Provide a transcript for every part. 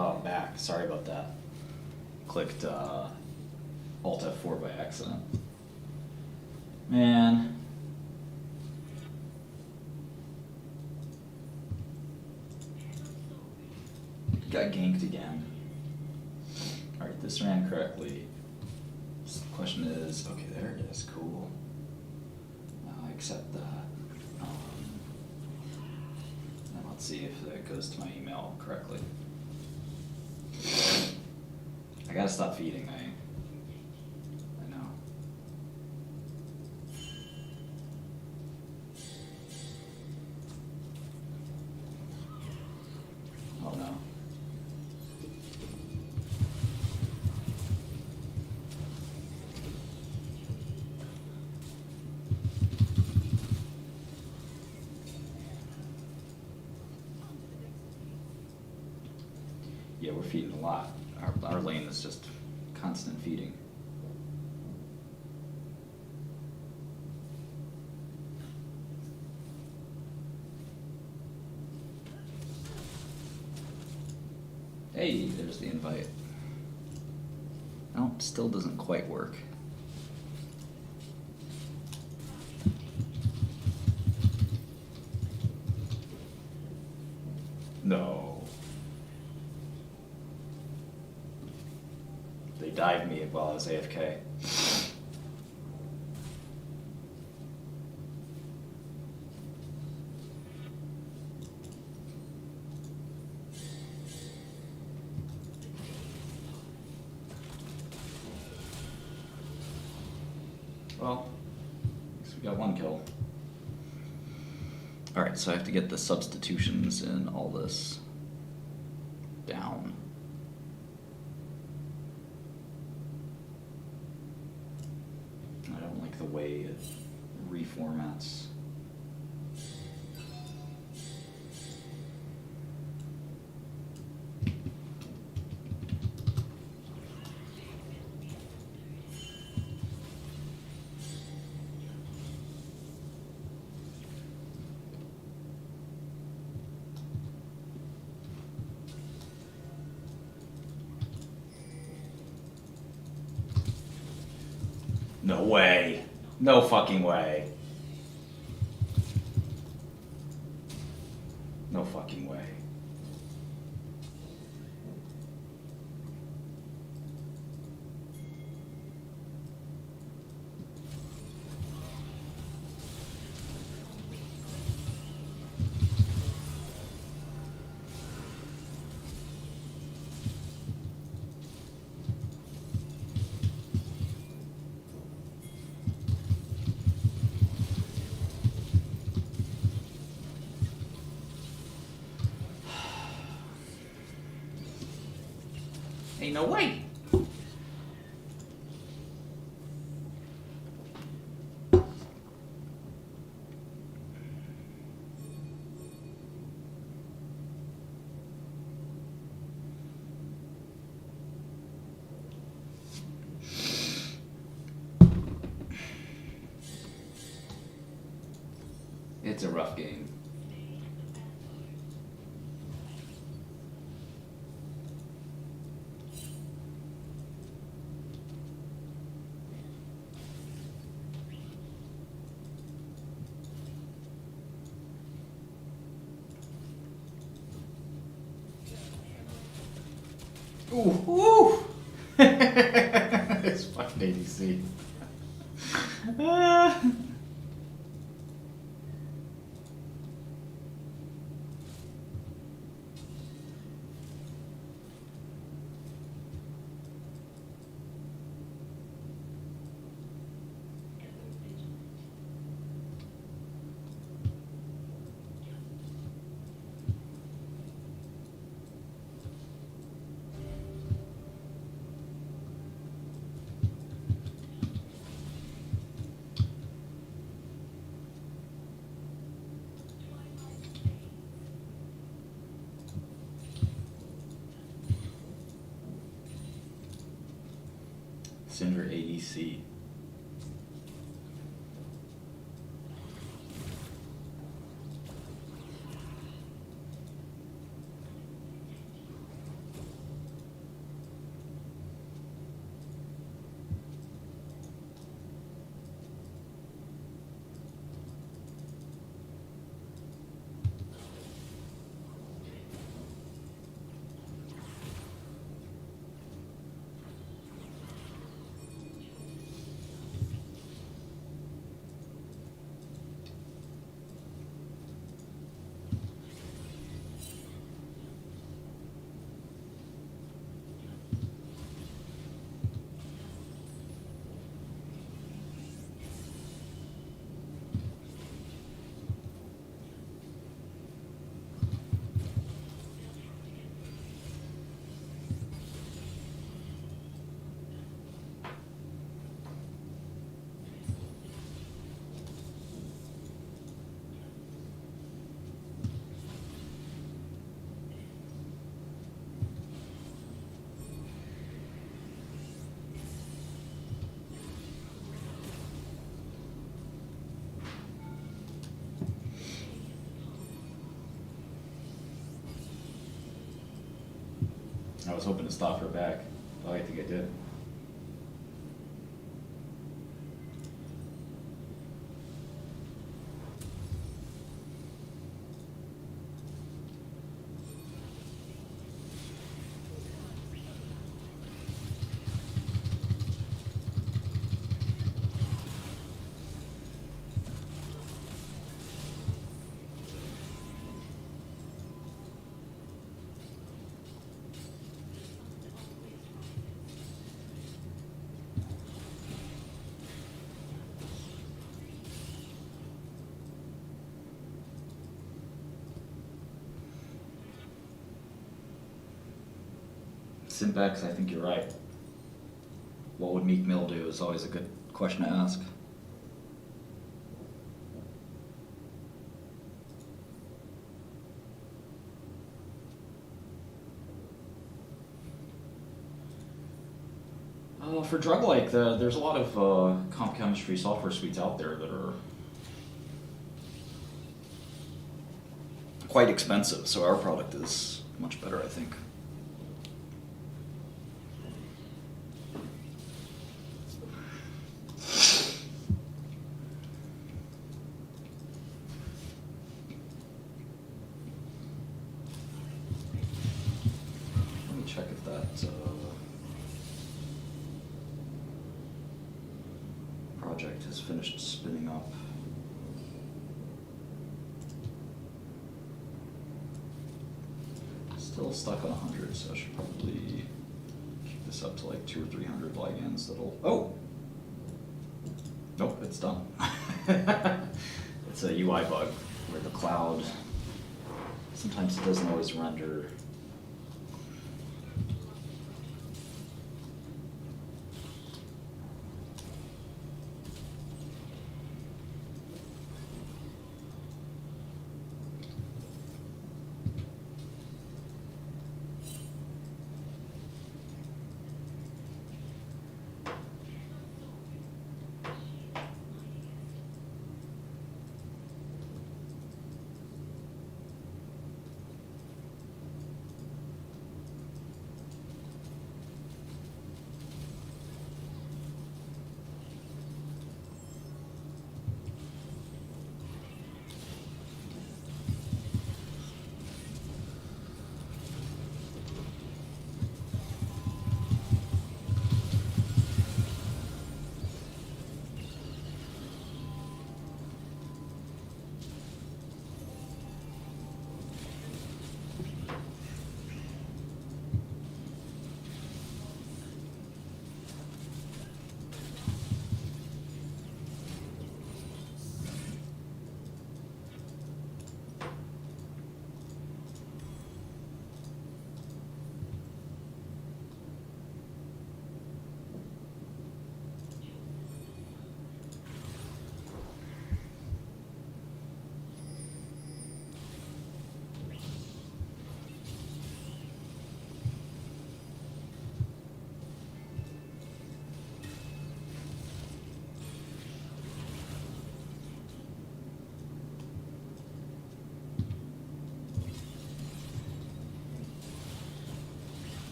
Oh, I'm back. Sorry about that. Clicked Alt F4 by accident. Man. Got ganked again. Alright, this ran correctly. So the question is, okay, there it is. Cool. I accept that. And let's see if that goes to my email correctly. I gotta stop feeding, I know. Oh no. Yeah, we're feeding a lot. Our lane is just constant feeding. Hey, there's the invite. No, still doesn't quite work. No. They dived me while I was AFK. Well, at least we got one kill. Alright, so I have to get the substitutions in all this down. I don't like the way it reformats. No way. No fucking way. No fucking way. Ain't no way. It's a rough game. Ooh. It's fucking ADC. Cinder ADC. I was hoping to stop her back. Oh, I think I did. Simpex, I think you're right. What would Meek Mill do is always a good question to ask. For drug-like, there's a lot of comp chemistry software suites out there that are quite expensive, so our product is much better, I think. Let me check if that project has finished spinning up. Still stuck on 100, so I should probably keep this up to like 200 or 300 ligands. That'll. Oh! Nope, it's done. It's a UI bug where the cloud sometimes it doesn't always render.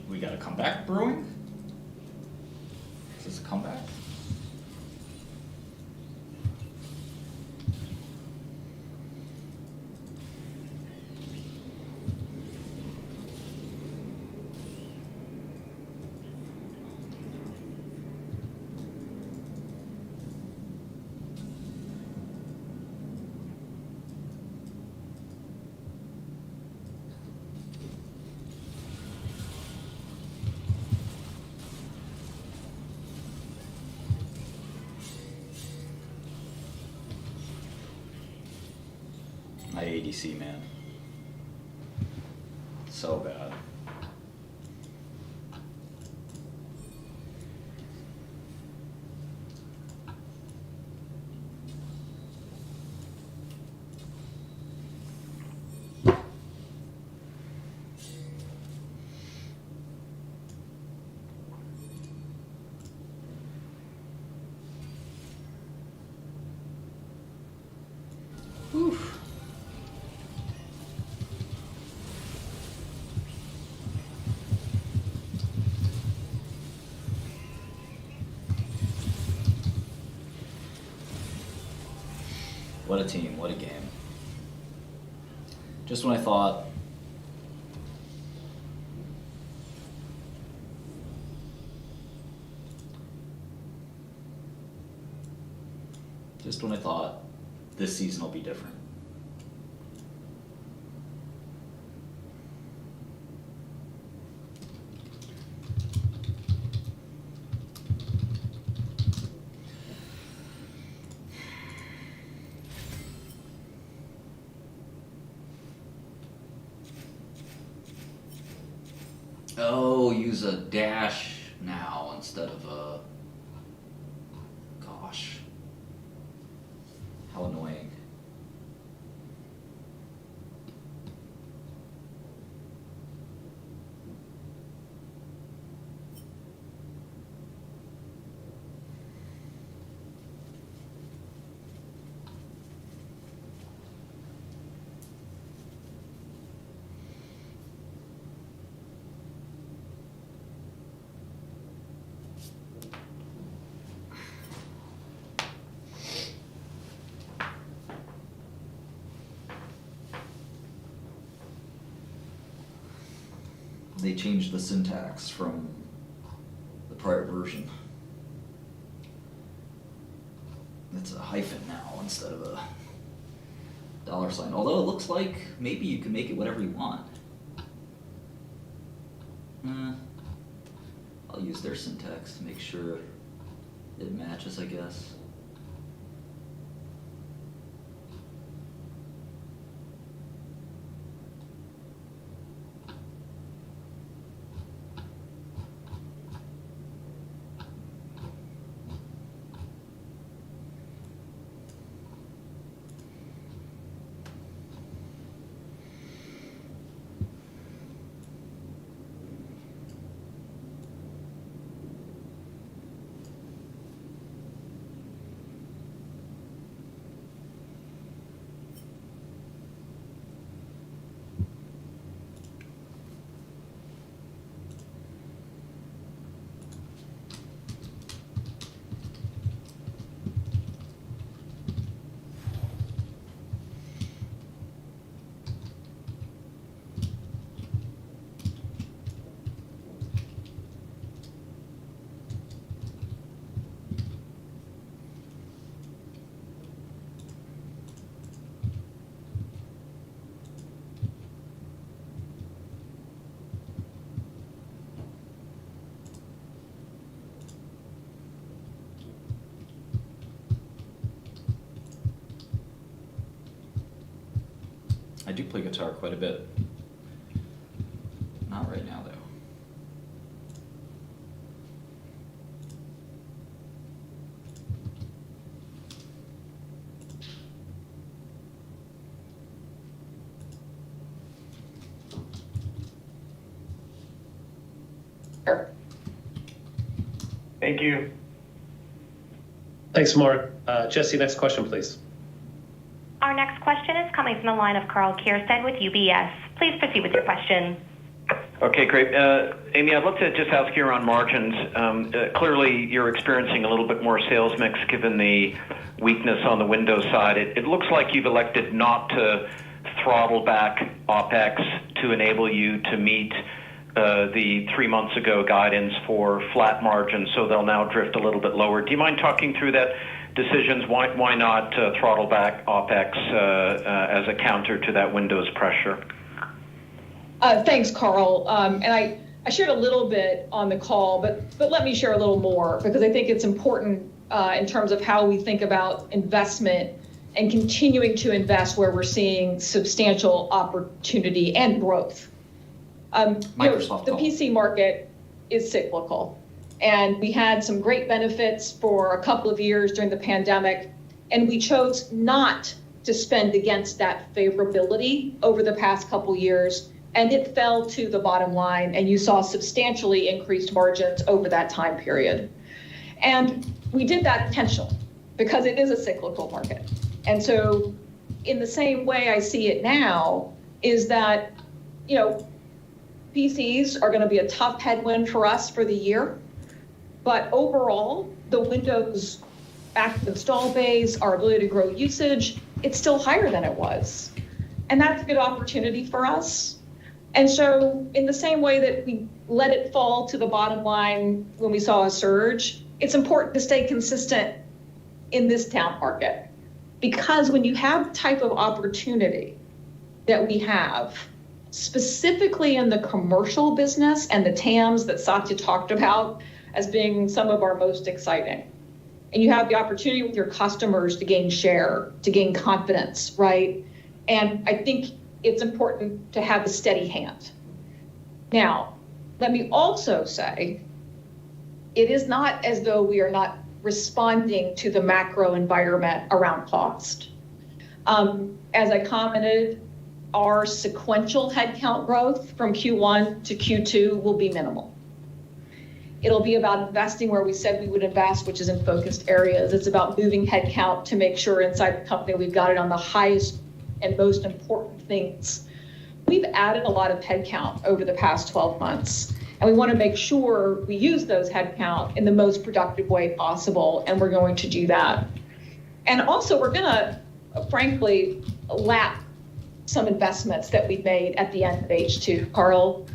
We got a comeback brewing? Is this a comeback? My ADC, man. So bad. What a team, what a game. Just when I thought this season will be different. Oh, use a dash now instead of a... Gosh. How annoying. They changed the syntax from the prior version. It's a hyphen now instead of a $sign. Although it looks like maybe you can make it whatever you want. I'll use their syntax to make sure it matches, I guess. I do play guitar quite a bit. Not right now, though. Thank you. Thanks, Mark. Jesse, next question, please. Our next question is coming from the line of Karl Kierstead with UBS. Please proceed with your question. Okay, great. Amy, I'd love to just ask you around margins. Clearly, you're experiencing a little bit more sales mix given the weakness on the Windows side. It looks like you've elected not to throttle back OPEX to enable you to meet the 3 months ago guidance for flat margins, so they'll now drift a little bit lower. Do you mind talking through that decisions? Why not throttle back OPEX as a counter to that Windows pressure? Thanks, Carl. And I shared a little bit on the call, but let me share a little more because I think it's important in terms of how we think about investment and continuing to invest where we're seeing substantial opportunity and growth. Microsoft the PC market is cyclical, and we had some great benefits for a couple of years during the pandemic, and we chose not to spend against that favorability over the past couple years, and it fell to the bottom line, and you saw substantially increased margins over that time period. And we did that intentionally because it is a cyclical market. And so in the same way I see it now is that, PCs are going to be a tough headwind for us for the year. But overall, the Windows active install base, our ability to grow usage, it's still higher than it was. And that's a good opportunity for us. And so in the same way that we let it fall to the bottom line when we saw a surge, it's important to stay consistent in this down market. Because when you have the type of opportunity that we have, specifically in the commercial business and the TAMs that Satya talked about as being some of our most exciting, and you have the opportunity with your customers to gain share, to gain confidence, right? And I think it's important to have a steady hand. Now, let me also say, it is not as though we are not responding to the macro environment around cost. As I commented, our sequential headcount growth from Q1 to Q2 will be minimal. It'll be about investing where we said we would invest, which is in focused areas. It's about moving headcount to make sure inside the company we've got it on the highest and most important things. We've added a lot of headcount over the past 12 months, and we want to make sure we use those headcount in the most productive way possible, and we're going to do that. And also, we're going to, frankly, lap some investments that we made at the end of H2, Carl.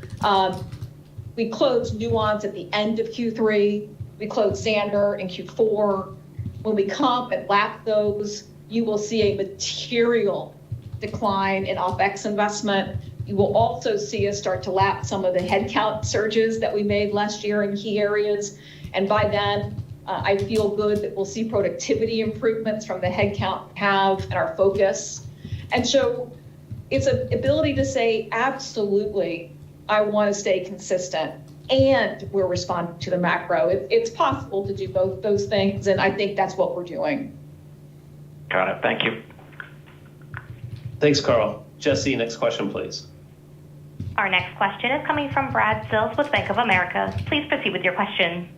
We closed Nuance at the end of Q3. We closed Xandr in Q4. When we comp and lap those, you will see a material decline in OpEx investment. You will also see us start to lap some of the headcount surges that we made last year in key areas. And by then, I feel good that we'll see productivity improvements from the headcount we have and our focus. And so it's an ability to say, absolutely, I want to stay consistent, and we're responding to the macro. It's possible to do both those things, and I think that's what we're doing. Got it. Thank you. Thanks, Carl. Jesse, next question, please. Our next question is coming from Brad Sills with Bank of America. Please proceed with your question.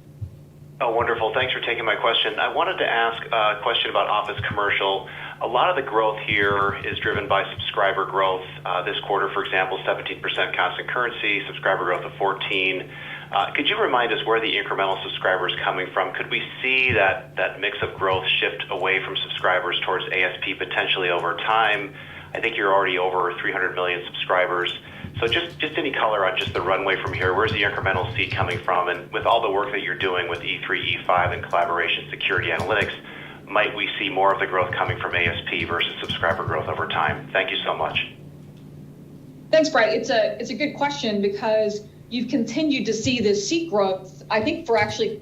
Oh, wonderful. Thanks for taking my question. I wanted to ask a question about Office Commercial. A lot of the growth here is driven by subscriber growth. This quarter, for example, 17% constant currency, subscriber growth of 14. Could you remind us where the incremental subscribers coming from? Could we see that mix of growth shift away from subscribers towards ASP potentially over time? I think you're already over 300 million subscribers. So just any color on just the runway from here. Where's the incremental seed coming from? And with all the work that you're doing with E3, E5, and collaboration, security analytics, might we see more of the growth coming from ASP versus subscriber growth over time? Thank you so much. Thanks, Brad. It's a good question because you've continued to see this seat growth, I think, for actually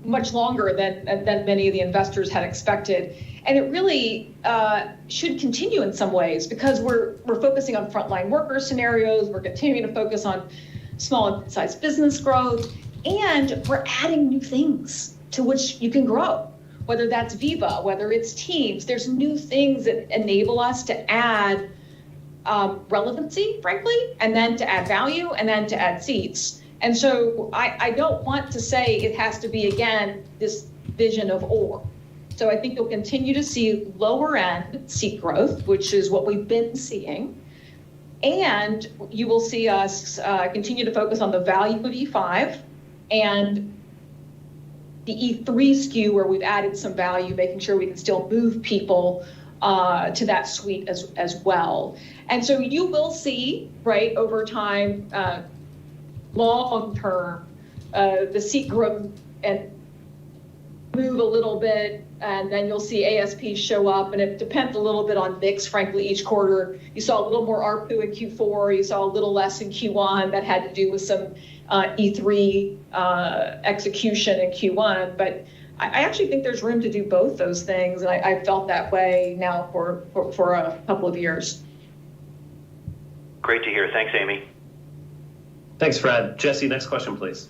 much longer than many of the investors had expected. And it really should continue in some ways because we're focusing on frontline worker scenarios, we're continuing to focus on small and mid-sized business growth, and we're adding new things to which you can grow, whether that's Viva, whether it's Teams. There's new things that enable us to add relevancy, frankly, and then to add value, and then to add seats. And so I don't want to say it has to be, again, this vision of or. So I think you'll continue to see lower end seat growth, which is what we've been seeing. And you will see us continue to focus on the value of E5 and the E3 SKU where we've added some value, making sure we can still move people to that suite as well. And so you will see, right, over time, long term, the seat growth and move a little bit, and then you'll see ASP show up, and it depends a little bit on mix, frankly, each quarter. You saw a little more ARPU in Q4, you saw a little less in Q1. That had to do with some E3 execution in Q1, but I actually think there's room to do both those things, and I felt that way now for a couple of years. Great to hear. Thanks, Amy. Thanks, Fred. Jesse, next question, please.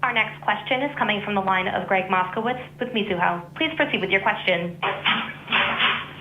Our next question is coming from the line of Greg Moskowitz with Mizuho. Please proceed with your question.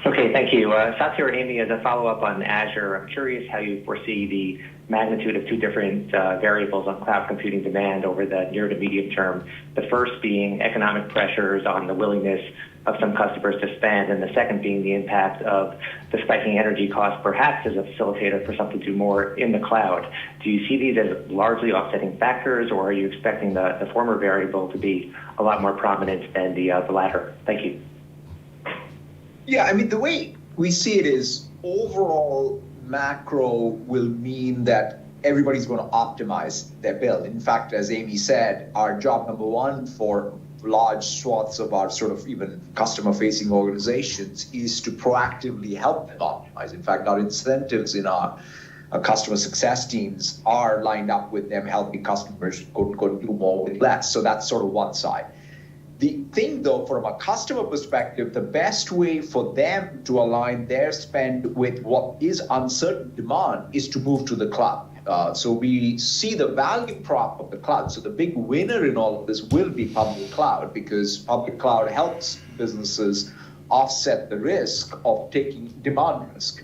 Okay, thank you. Satya or Amy, as a follow-up on Azure, I'm curious how you foresee the magnitude of two different variables on cloud computing demand over the near to medium term. The first being economic pressures on the willingness of some customers to spend, and the second being the impact of the spiking energy costs, perhaps as a facilitator for something to do more in the cloud. Do you see these as largely offsetting factors, or are you expecting the former variable to be a lot more prominent than the latter? Thank you. Yeah, I mean, the way we see it is overall macro will mean that everybody's going to optimize their bill. In fact, as Amy said, our job number one for large swaths of our sort of even customer facing organizations is to proactively help them optimize. In fact, our incentives in our customer success teams are lined up with them helping customers go do more with less. So that's sort of one side. The thing, though, from a customer perspective, the best way for them to align their spend with what is uncertain demand is to move to the cloud. So we see the value prop of the cloud. So the big winner in all of this will be public cloud, because public cloud helps businesses offset the risk of taking demand risk.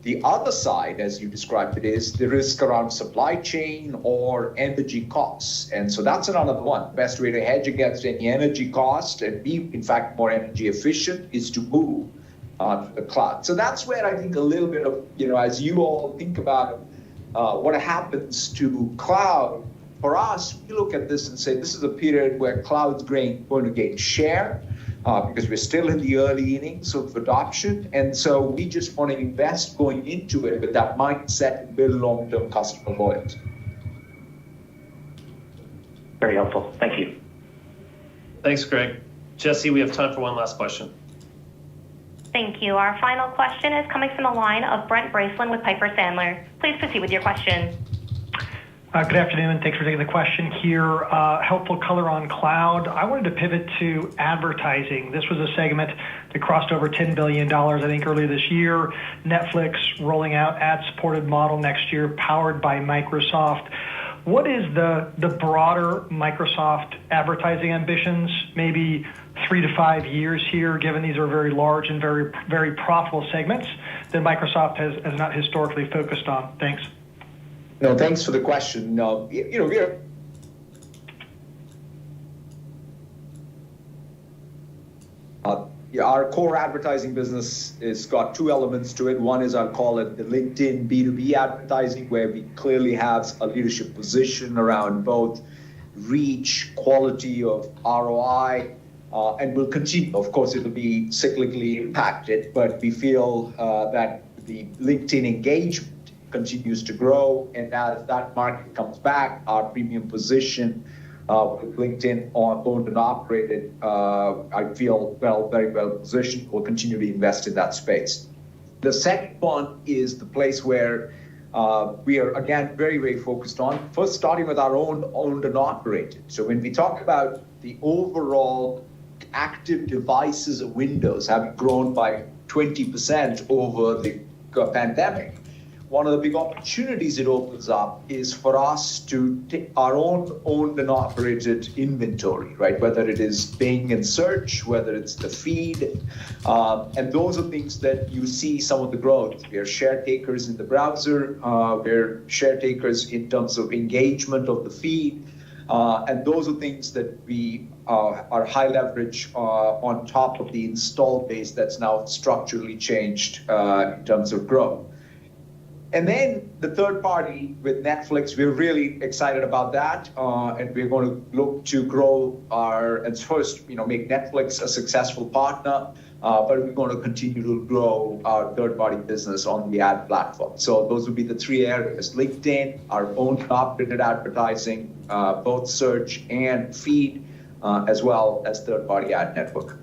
The other side, as you described it, is the risk around supply chain or energy costs. And so that's another one. Best way to hedge against any energy cost and be, in fact, more energy efficient is to move to the cloud. So that's where I think a little bit of, as you all think about what happens to cloud, for us, we look at this and say this is a period where cloud's going to gain share. Because we're still in the early innings of adoption. And so we just want to invest going into it with that mindset and build long-term customer loyalty. Very helpful. Thank you. Thanks, Greg. Jesse, we have time for one last question. Thank you. Our final question is coming from the line of Brent Bracelin with Piper Sandler. Please proceed with your question. Good afternoon, and thanks for taking the question here. Helpful color on cloud. I wanted to pivot to advertising. This was a segment that crossed over $10 billion, I think, earlier this year. Netflix rolling out ad-supported model next year, powered by Microsoft. What is the broader Microsoft advertising ambitions, maybe 3 to 5 years here, given these are very large and very, very profitable segments that Microsoft has not historically focused on? Thanks. No, thanks for the question. We're our core advertising business has got two elements to it. One is, I'll call it the LinkedIn B2B advertising, where we clearly have a leadership position around both reach, quality of ROI, and will continue. Of course, it'll be cyclically impacted, but we feel that the LinkedIn engagement continues to grow, and as that market comes back, our premium position with LinkedIn owned and operated, I feel very well positioned. We'll continue to invest in that space. The second one is the place where we are, again, very, very focused on, first starting with our own owned and operated. So when we talk about the overall active devices of Windows having grown by 20% over the pandemic, one of the big opportunities it opens up is for us to take our own owned and operated inventory, right? Whether it is Bing and search, whether it's the feed, and those are things that you see some of the growth. We are share takers in the browser, we're share takers in terms of engagement of the feed, and those are things that we are high leverage on top of the install base that's now structurally changed in terms of growth. And then the third party with Netflix, we're really excited about that, and we're going to look to grow and first, make Netflix a successful partner, but we're going to continue to grow our third-party business on the ad platform. So those would be the three areas: LinkedIn, our own operated advertising, both search and feed, as well as third-party ad network.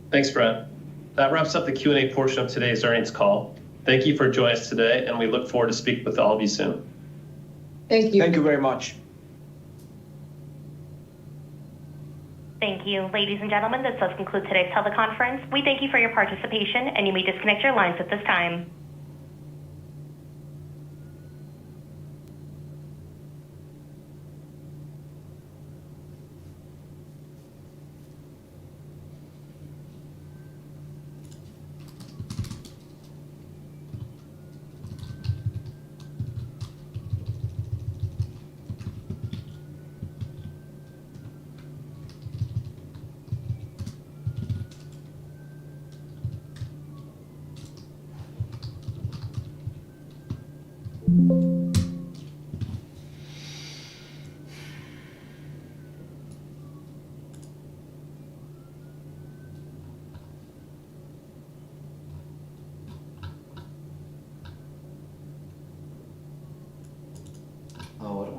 Thanks, Brent. That wraps up the Q&A portion of today's earnings call. Thank you for joining us today, and we look forward to speaking with all of you soon. Thank you. Thank you very much. Thank you. Ladies and gentlemen, this does conclude today's teleconference. We thank you for your participation, and you may disconnect your lines at this time.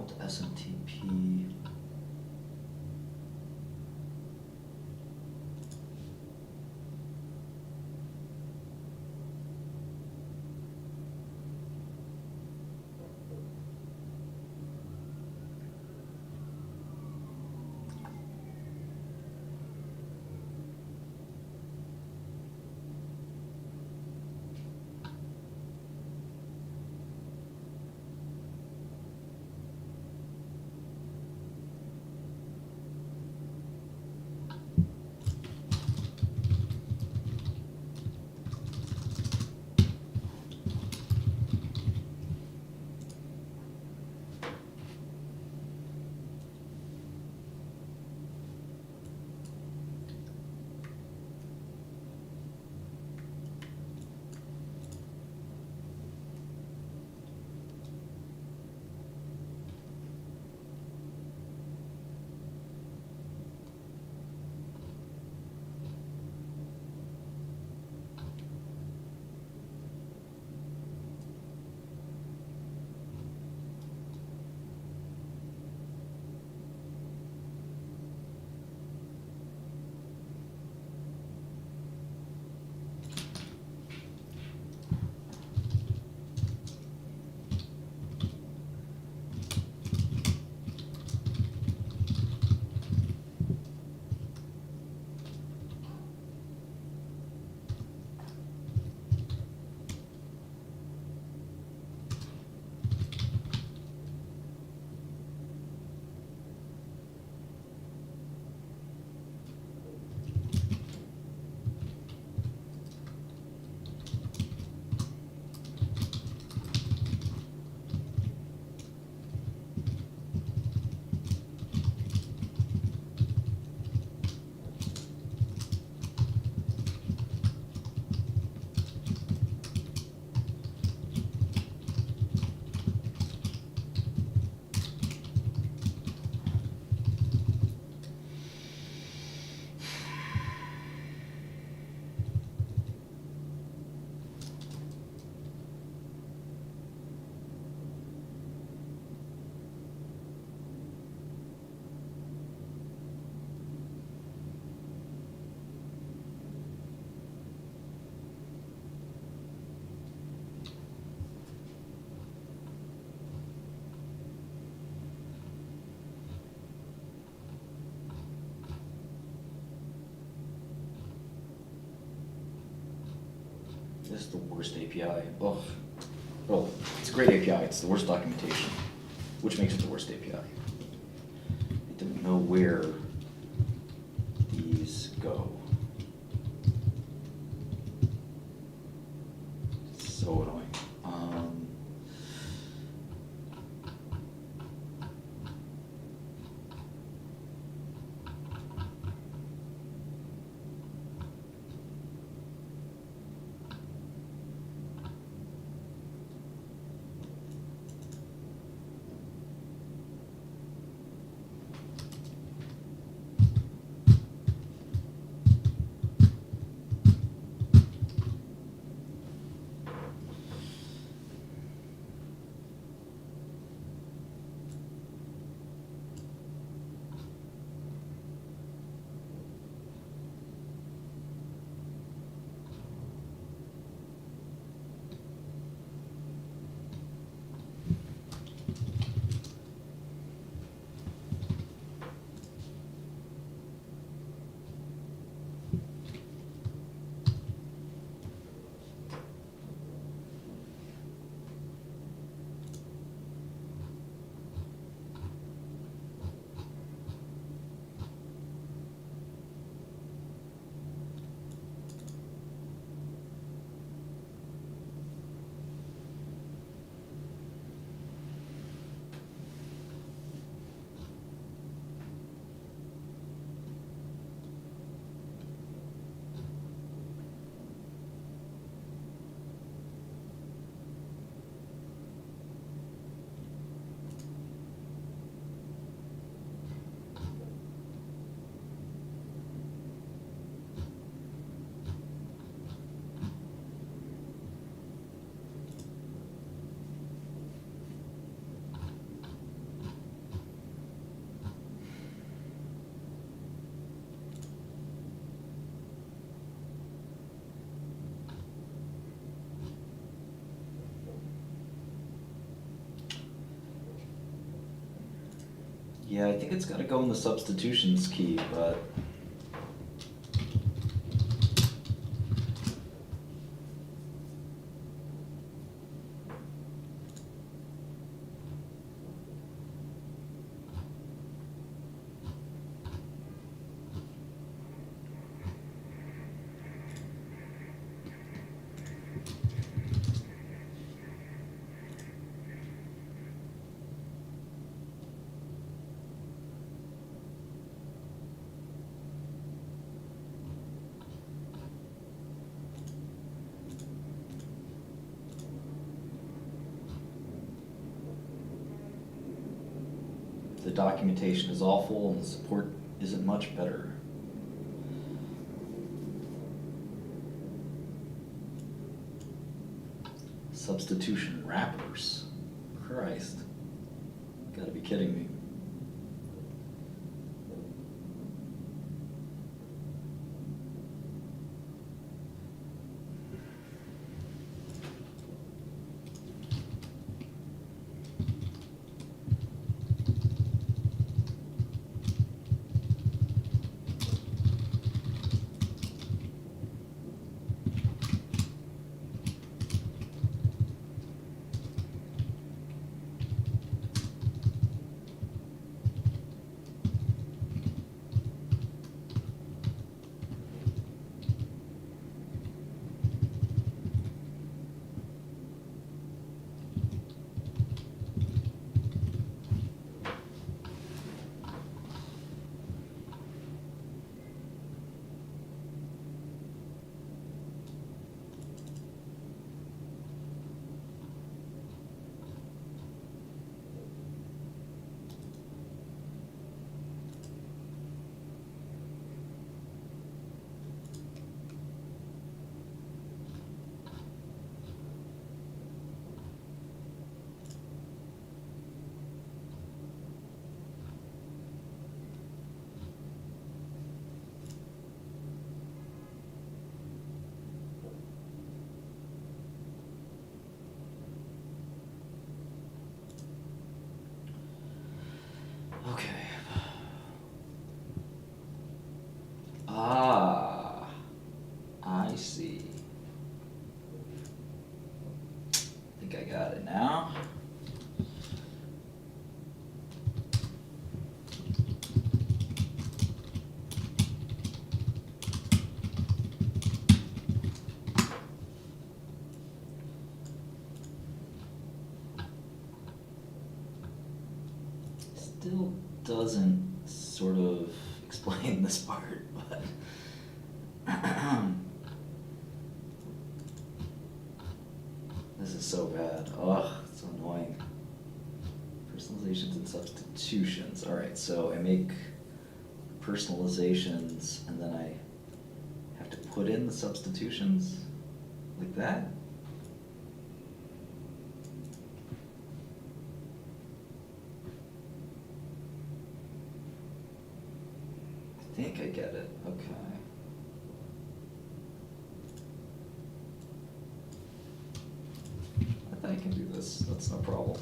Alt SMTP. This is the worst API. Ugh. Well, it's a great API. It's the worst documentation, which makes it the worst API. I don't know where these go. It's so annoying. Yeah, I think it's gotta go in the substitutions key, but. The documentation is awful and the support isn't much better. Substitution wrappers. Christ. Gotta be kidding me. Okay. Ah, I see. I think I got it now. Still doesn't sort of explain this part, but this is so bad. Ugh, it's so annoying. Personalizations and substitutions. All right, so I make personalizations and then I have to put in the substitutions like that. I think I get it. Okay. I think I can do this. That's no problem.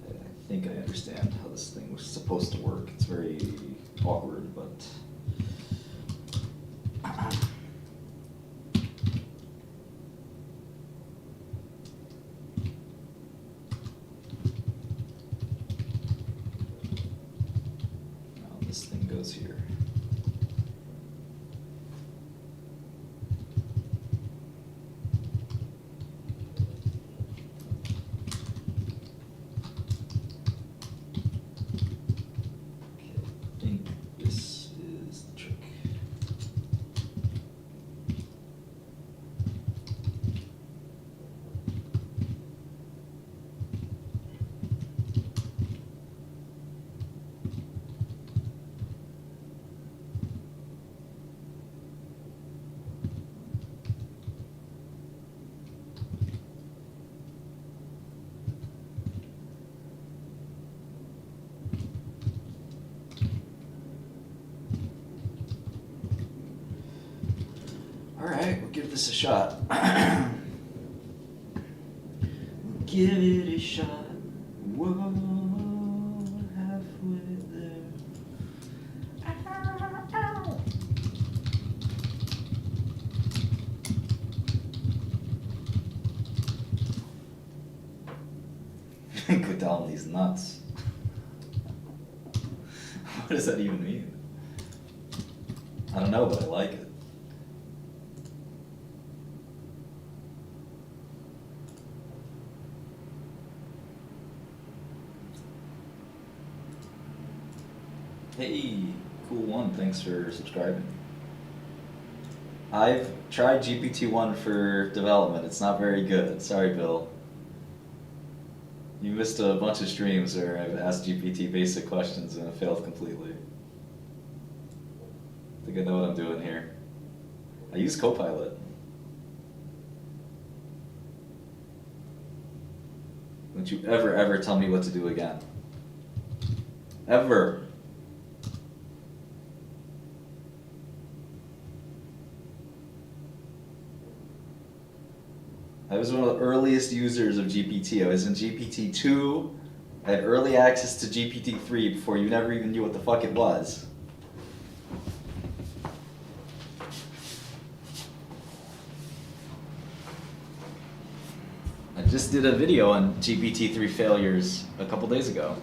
I think I understand how this thing was supposed to work. It's very awkward, but this thing goes here. Okay, I think this is the trick. All right, we'll give this a shot. give it a shot. Whoa, halfway there. Go down these nuts. What does that even mean? I don't know, but I like it. Hey, cool one, thanks for subscribing. I've tried GPT-1 for development, it's not very good. Sorry, Bill. You missed a bunch of streams where I've asked GPT basic questions and it failed completely. I think I know what I'm doing here. I use Copilot. Don't you ever tell me what to do again. Ever. I was one of the earliest users of GPT. I was in GPT-2. I had early access to GPT-3 before you never even knew what the fuck it was. I just did a video on GPT-3 failures a couple days ago.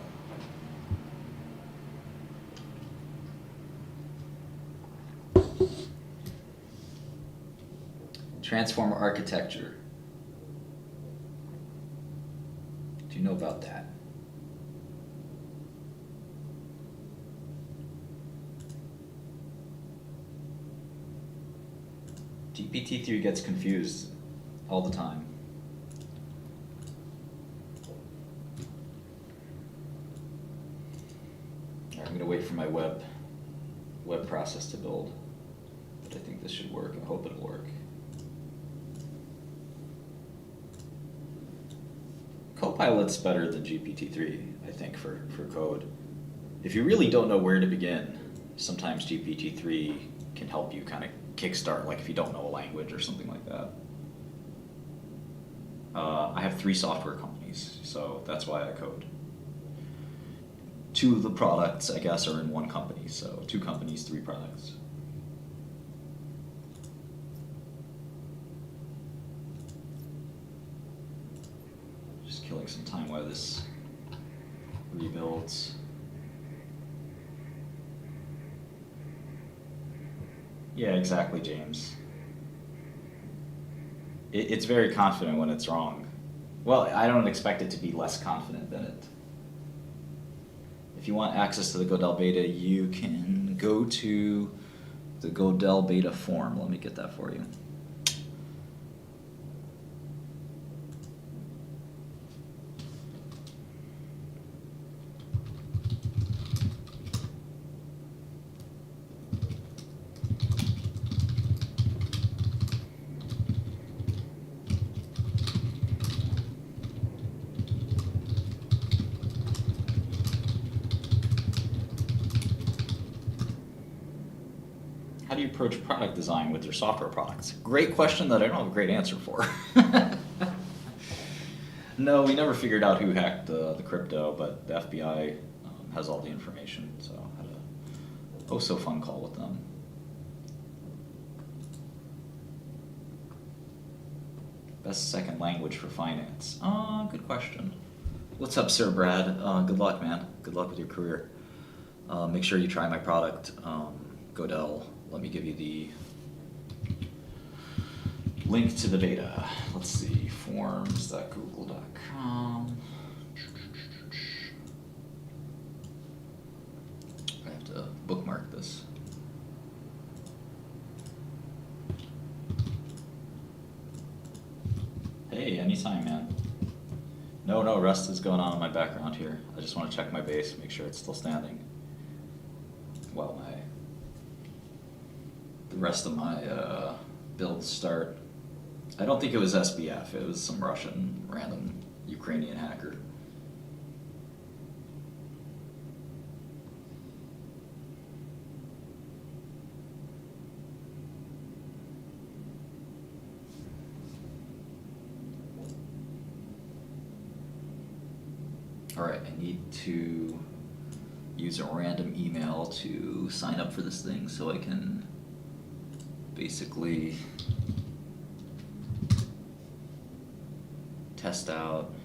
Transformer architecture. Do you know about that? GPT-3 gets confused all the time. Alright, I'm gonna wait for my web process to build. But I think this should work. I hope it'll work. Copilot's better than GPT-3, I think, for code. If you really don't know where to begin, sometimes GPT-3 can help you kind of kickstart, like if you don't know a language or something like that. I have 3 software companies, so that's why I code. 2 of the products, I guess, are in one company, so 2 companies, 3 products. Just killing some time while this rebuilds. Yeah, exactly, James. It's very confident when it's wrong. Well, I don't expect it to be less confident than it. If you want access to the Godel beta, you can go to the Godel beta form. Let me get that for you. How do you approach product design with your software products? Great question that I don't have a great answer for. No, we never figured out who hacked the crypto, but the FBI has all the information, so I had a so fun call with them. Best second language for finance? Good question. What's up, Sir Brad? Good luck, man. Good luck with your career. Make sure you try my product, Godel. Let me give you the link to the beta. Let's see, forms.google.com. I have to bookmark this. Hey, anytime, man. No rest is going on in my background here. I just want to check my base, make sure it's still standing. Well, the rest of my builds start. I don't think it was SBF, it was some Russian, random Ukrainian hacker. Alright, I need to use a random email to sign up for this thing so I can basically test out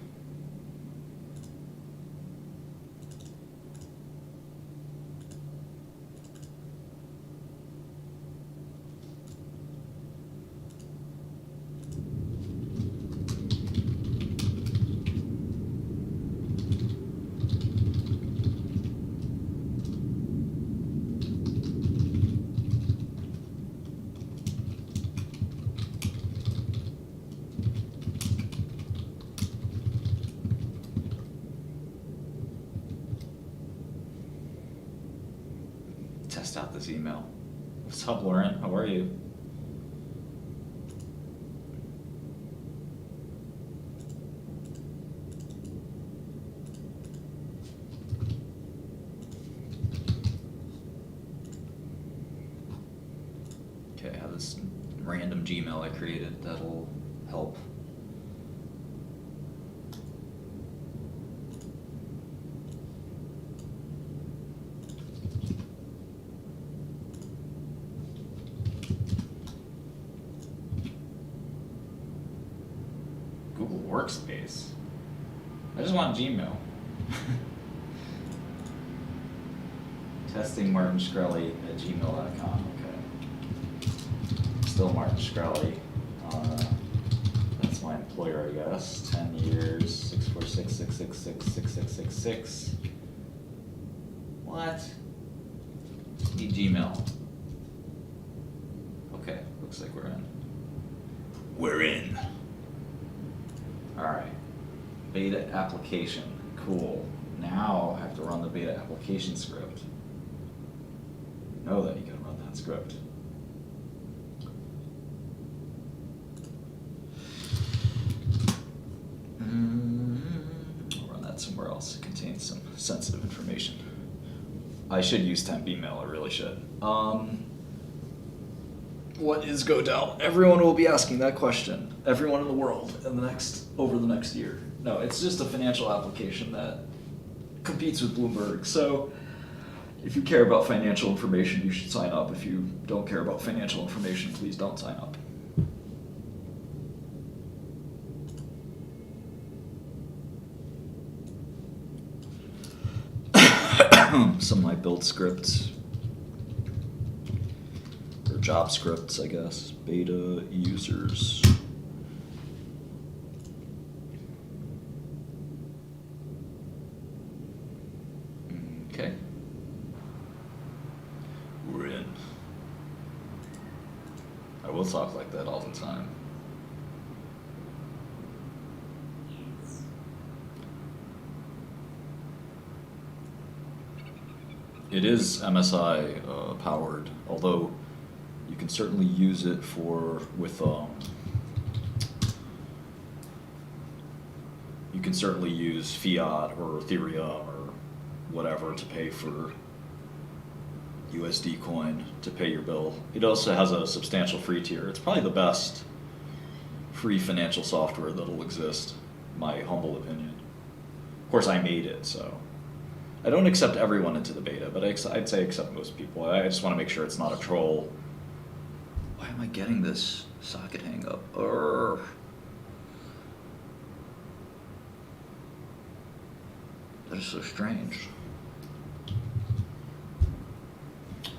out this email. What's up, Lauren? How are you? Okay, I have this random Gmail I created that'll help. Google Workspace. I just want Gmail. Testing Martin Shkreli at gmail.com. Okay. Still Martin Shkreli. That's my employer, I guess. 10 years, 646-666-6666. What? Need Gmail. Okay, looks like we're in. We're in. Alright, beta application, cool. Now I have to run the beta application script. You know that you gotta run that script. I'll run that somewhere else. It contains some sensitive information. I should use temp email, I really should. What is Godel? Everyone will be asking that question. Everyone in the world over the next year. No, it's just a financial application that competes with Bloomberg. So if you care about financial information, you should sign up. If you don't care about financial information, please don't sign up. Some of my build scripts. Job scripts, I guess. Beta users. Okay. We're in. I will talk like that all the time. It is MSI powered, although you can certainly use it you can certainly use fiat or Ethereum or whatever to pay for USD coin to pay your bill. It also has a substantial free tier. It's probably the best free financial software that'll exist, my humble opinion. Of course, I made it, so I don't accept everyone into the beta, but I'd say accept most people. I just want to make sure it's not a troll. Why am I getting this socket hang up? That is so strange.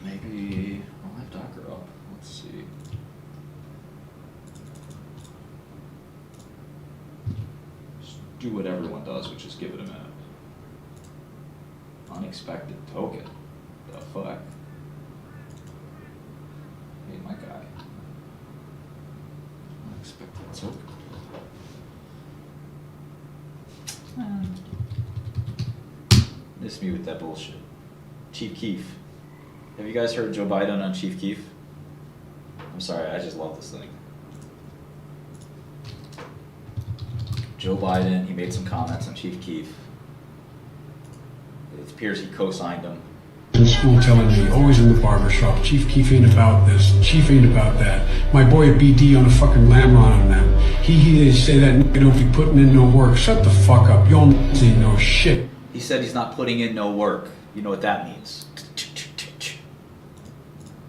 Maybe I'll have Docker up. Let's see. Just do what everyone does, which is give it a minute. Unexpected token. The fuck? Hey, my guy. Unexpected token. Miss me with that bullshit. Chief Keef. Have you guys heard Joe Biden on Chief Keef? I'm sorry, I just love this thing. Joe Biden, he made some comments on Chief Keef. It appears he co-signed him. school telling me, always in the barbershop, Chief Keef ain't about this, Chief ain't about that. My boy BD on a fucking Lamron on them. They say that nigga don't be putting in no work. Shut the fuck up. Y'all ain't no shit. He said he's not putting in no work. You know what that means.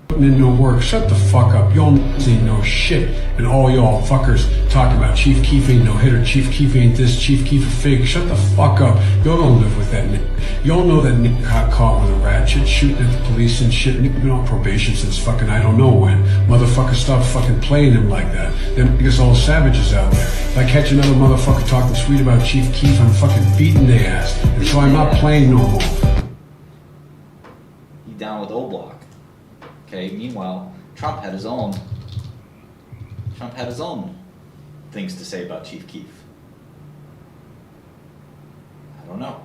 Putting in no work. Shut the fuck up. Y'all ain't no shit. And all y'all fuckers talking about Chief Keef ain't no hitter. Chief Keef ain't this. Chief Keef a fake. Shut the fuck up. Y'all don't live with that nigga. Y'all know that nigga got caught with a ratchet shooting at the police and shit. Nigga been on probation since fucking I don't know when. Motherfucker, stop fucking playing him like that. Them niggas all savages out there. If I catch another motherfucker talking sweet about Chief Keef, I'm fucking beating their ass. And so I'm not playing no more. He down with O-Block. Okay, meanwhile, Trump had his own things to say about Chief Keef. I don't know.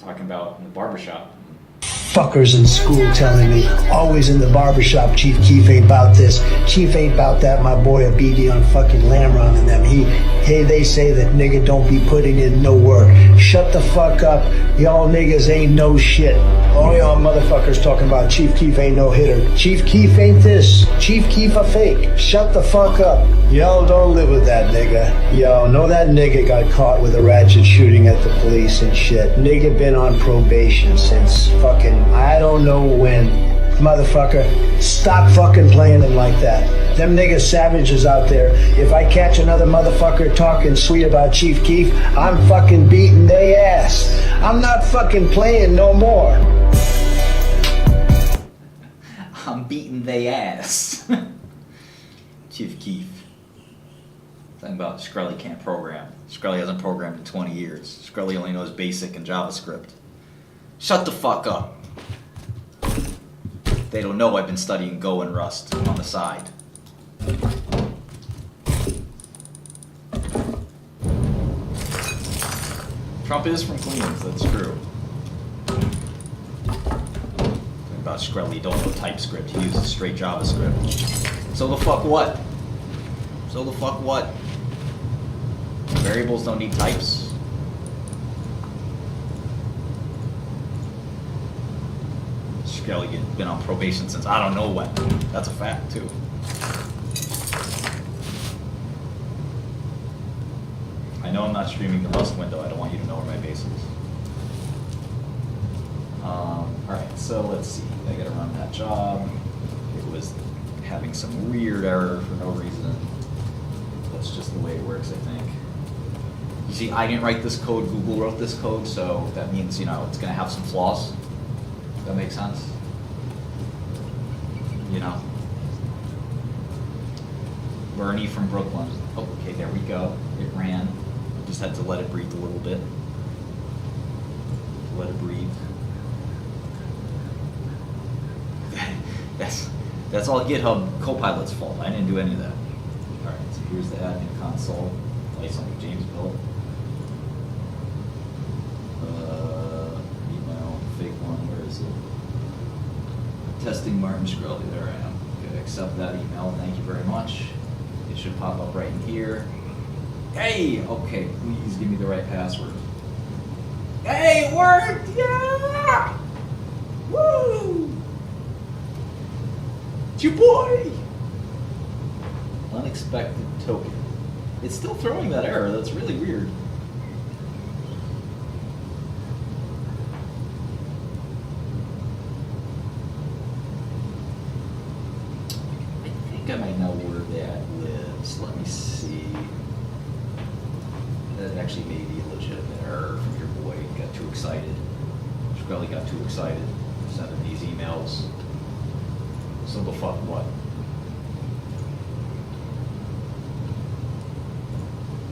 Talking about in the barbershop. Fuckers in school telling me, always in the barbershop, Chief Keef ain't about this, Chief ain't about that, my boy a BD on fucking Lamron and them. They say that nigga don't be putting in no work. Shut the fuck up. Y'all niggas ain't no shit. All y'all motherfuckers talking about Chief Keef ain't no hitter. Chief Keef ain't this. Chief Keef a fake. Shut the fuck up. Y'all don't live with that nigga. Y'all know that nigga got caught with a ratchet shooting at the police and shit. Nigga been on probation since fucking I don't know when. Motherfucker, stop fucking playing him like that. Them niggas savages out there. If I catch another motherfucker talking sweet about Chief Keef, I'm fucking beating they ass. I'm not fucking playing no more. I'm beating they ass. Chief Keef. Talking about Skrelly can't program. Skrelly hasn't programmed in 20 years. Skrelly only knows BASIC and JavaScript. Shut the fuck up. They don't know I've been studying Go and Rust on the side. Trump is from Queens, that's true. Talking about Skrelly, don't know TypeScript, he uses straight JavaScript. So the fuck what? So the fuck what? Variables don't need types? Skrelly been on probation since I don't know when. That's a fact too. I know I'm not streaming the Rust window. I don't want you to know where my base is. Alright, so let's see. I gotta run that job. It was having some weird error for no reason. That's just the way it works, I think. You see, I didn't write this code, Google wrote this code, so that means, you know, it's gonna have some flaws. That makes sense? You know? Bernie from Brooklyn. Oh, okay, there we go. It ran. Just had to let it breathe a little bit. Let it breathe. That's all GitHub Copilot's fault. I didn't do any of that. Alright, so here's the admin console. Play something James built. Email, fake one, where is it? Testing Martin Shkreli, there I am. Okay, accept that email, thank you very much. It should pop up right in here. Hey! Okay, please give me the right password. Hey, it worked! Yeah! Woo! It's your boy! Unexpected token. It's still throwing that error, that's really weird. I might know where that lives. Let me see. That actually may be a legitimate error from your boy. He got too excited. Shkreli got too excited sending these emails. So the fuck what?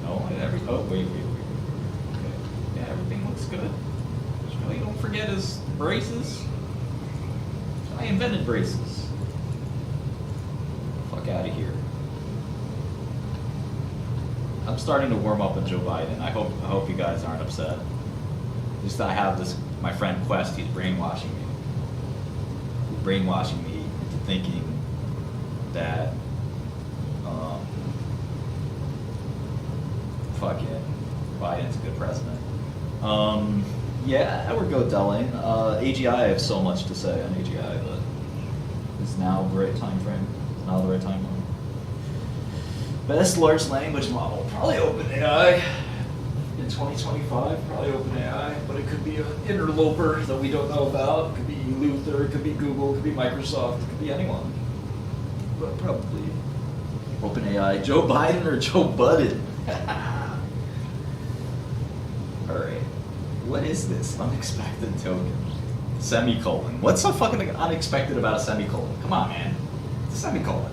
No, wait. Okay. Yeah, everything looks good. Shkreli, don't forget his braces. I invented braces. Out of here. I'm starting to warm up with Joe Biden. I hope you guys aren't upset. Just I have this, my friend Quest, he's brainwashing me. He's brainwashing me into thinking that fucking Biden's a good president. Yeah, I would go Delane. AGI, I have so much to say on AGI, but is now the right time frame? Is now the right timeline? Best large language model, probably OpenAI. In 2025, probably OpenAI, but it could be an interloper that we don't know about. It could be Luther, it could be Google, it could be Microsoft, it could be anyone. But probably OpenAI. Joe Biden or Joe Budden? Alright. What is this? Unexpected token. Semicolon. What's so fucking unexpected about a semicolon? Come on, man. It's a semicolon.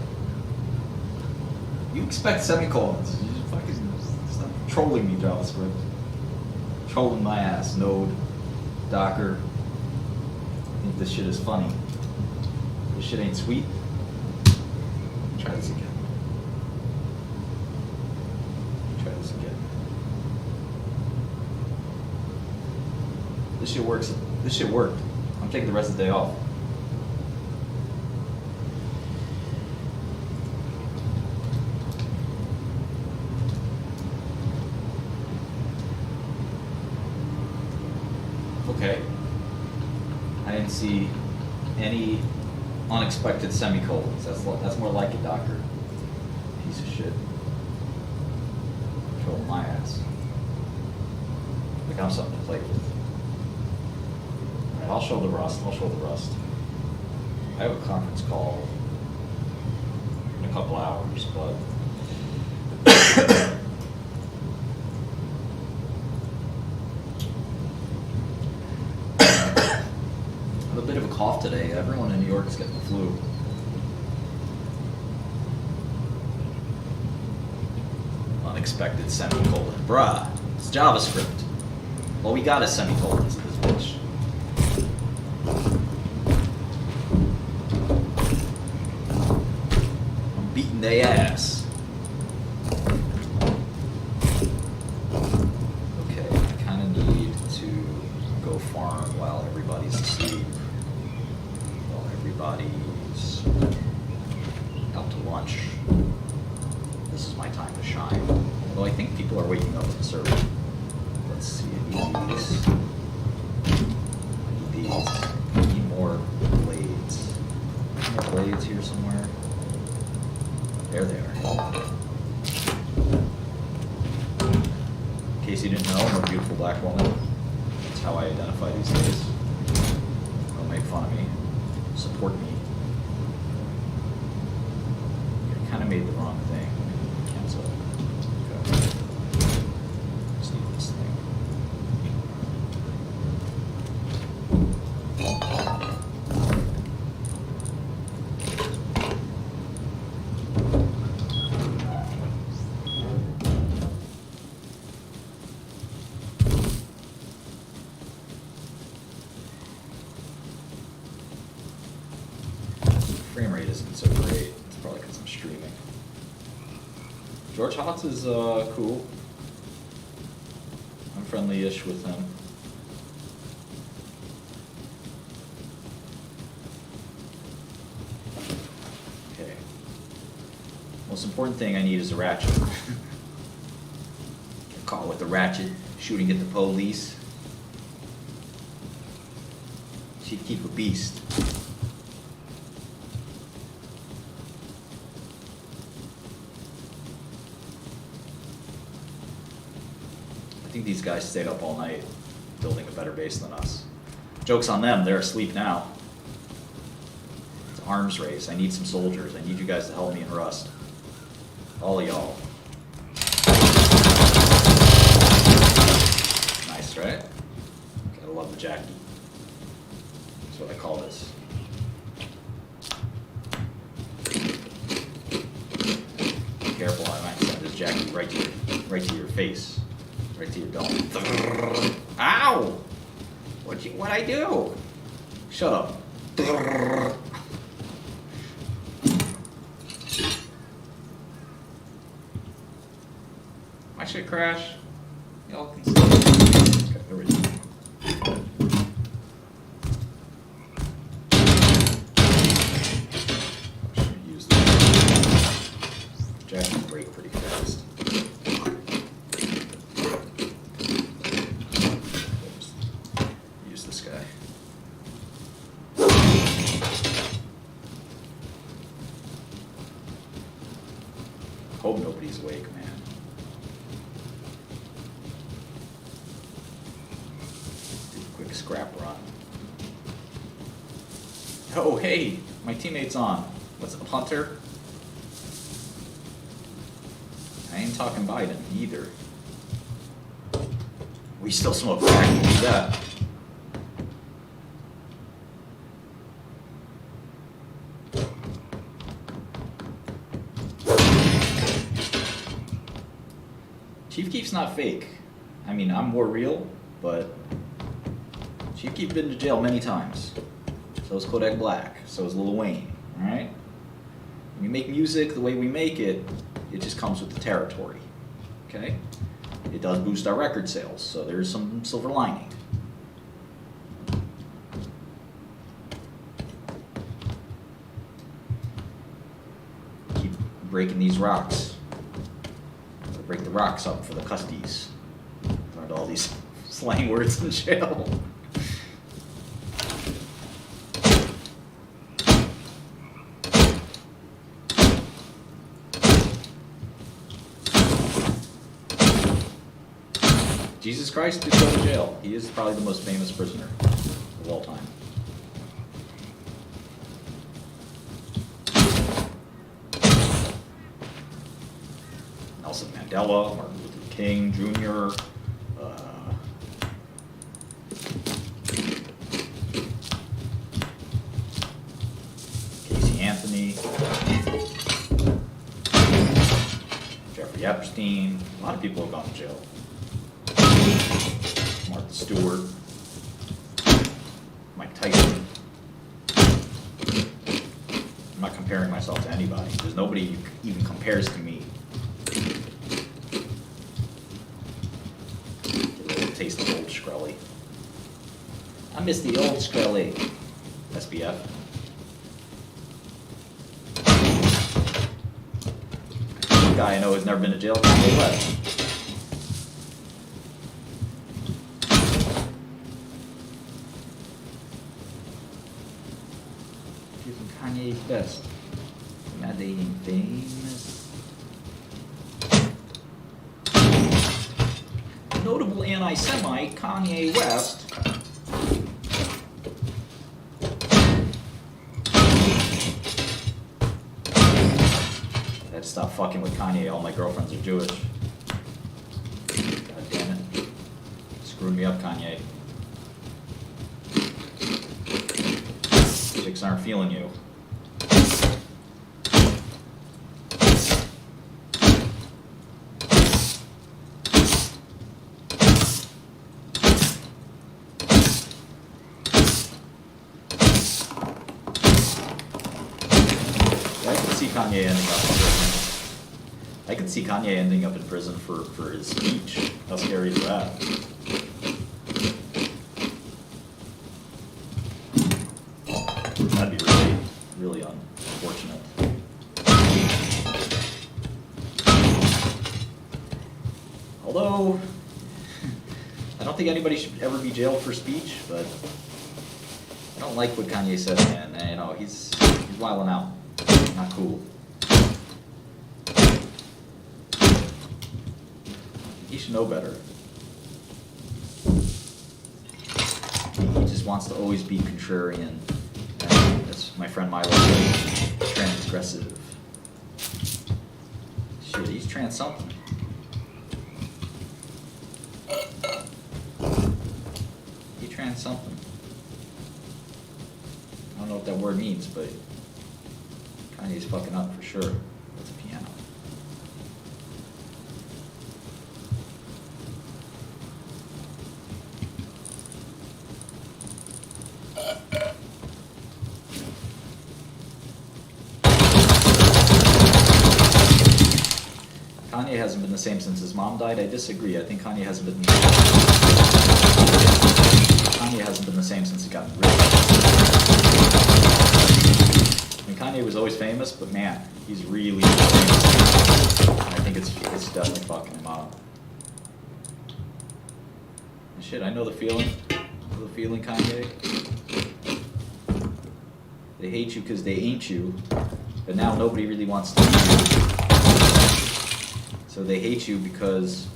You expect semicolons. You just fucking stop trolling me, JavaScript. Trolling my ass, Node, Docker. I think this shit is funny. This shit ain't sweet. Try this again. Try this again. This shit works. This shit worked. I'm taking the rest of the day off. Okay. I didn't see any unexpected semicolons. That's more like it, Docker. Piece of shit. Troll my ass. Like I'm something to play with. Alright, I'll show the rust. I have a conference call in a couple hours, but I have a bit of a cough today. Everyone in New York is getting the flu. Unexpected semicolon. Bruh, it's JavaScript. All we got is semicolons in this bitch. I'm beating they ass. Okay, I kind of need to go farm while everybody's asleep. While everybody's out to lunch. This is my time to shine. Although I think people are waking up in the server. Let's see, I need more blades. More blades here somewhere. There they are. In case you didn't know, I'm a beautiful black woman. That's how I identify these days. Don't make fun of me. Support me. I kind of made the wrong thing. Cancel. Okay. Just need this thing. Frame rate isn't so great. It's probably because I'm streaming. George Hotz is cool. I'm friendly-ish with him. Okay. Most important thing I need is a ratchet. Get caught with a ratchet, shooting at the police. She'd keep a beast. I think these guys stayed up all night building a better base than us. Joke's on them, they're asleep now. It's an arms race. I need some soldiers. I need you guys to help me in Rust. All of y'all. Nice, right? Gotta love the Jackie. That's what I call this. Be careful, I might send this Jackie right to your face. Right to your dome. Ow! What'd I do? Shut up. My shit crash. Y'all can see. Okay, there we go. I should use this. Jack can break pretty fast. awake, man. Do a quick scrap run. Oh, hey, my teammate's on. What's up, Hunter? I ain't talking Biden either. We still smoke crack, we'll do that. Chief Keef's not fake. I mean, I'm more real, but Chief Keef been to jail many times. So is Kodak Black. So is Lil Wayne. Alright? When we make music the way we make it, it just comes with the territory. Okay? It does boost our record sales, so there's some silver lining. Keep breaking these rocks. Break the rocks up for the custies. Learned all these slang words in jail. Jesus Christ did go to jail. He is probably the most famous prisoner of all time. Nelson Mandela, Martin Luther King Jr., Casey Anthony, Jeffrey Epstein. A lot of people have gone to jail. Martha Stewart, Mike Tyson. I'm not comparing myself to anybody. There's nobody who even compares to me. Get a little taste of old Skrelly. I miss the old Skrelly. SBF. One guy I know who's never been to jail, Kanye West. Kanye's best. Not dating famous. Notable anti-Semite, Kanye West. I had to stop fucking with Kanye. All my girlfriends are Jewish. God damn it. Screwed me up, Kanye. Chicks aren't feeling you. Kanye ending up in prison. I could see Kanye ending up in prison for his speech. How scary is that? That'd be really, really unfortunate. Although, I don't think anybody should ever be jailed for speech, but I don't like what Kanye said, man. You know, he's wilding out. Not cool. He should know better. He just wants to always be contrarian. And that's my friend Milo said, transgressive. Shit, he's trans something. He trans something. I don't know what that word means, but Kanye's fucking up for sure. That's a piano. Kanye hasn't been the same since his mom died. I disagree. I think Kanye hasn't been the same since he got rich. I mean, Kanye was always famous, but man, he's really famous. And I think it's definitely fucking him up. And shit, I know the feeling. I know the feeling, Kanye. They hate you because they ain't you, but now nobody really wants to be you. So they hate you because...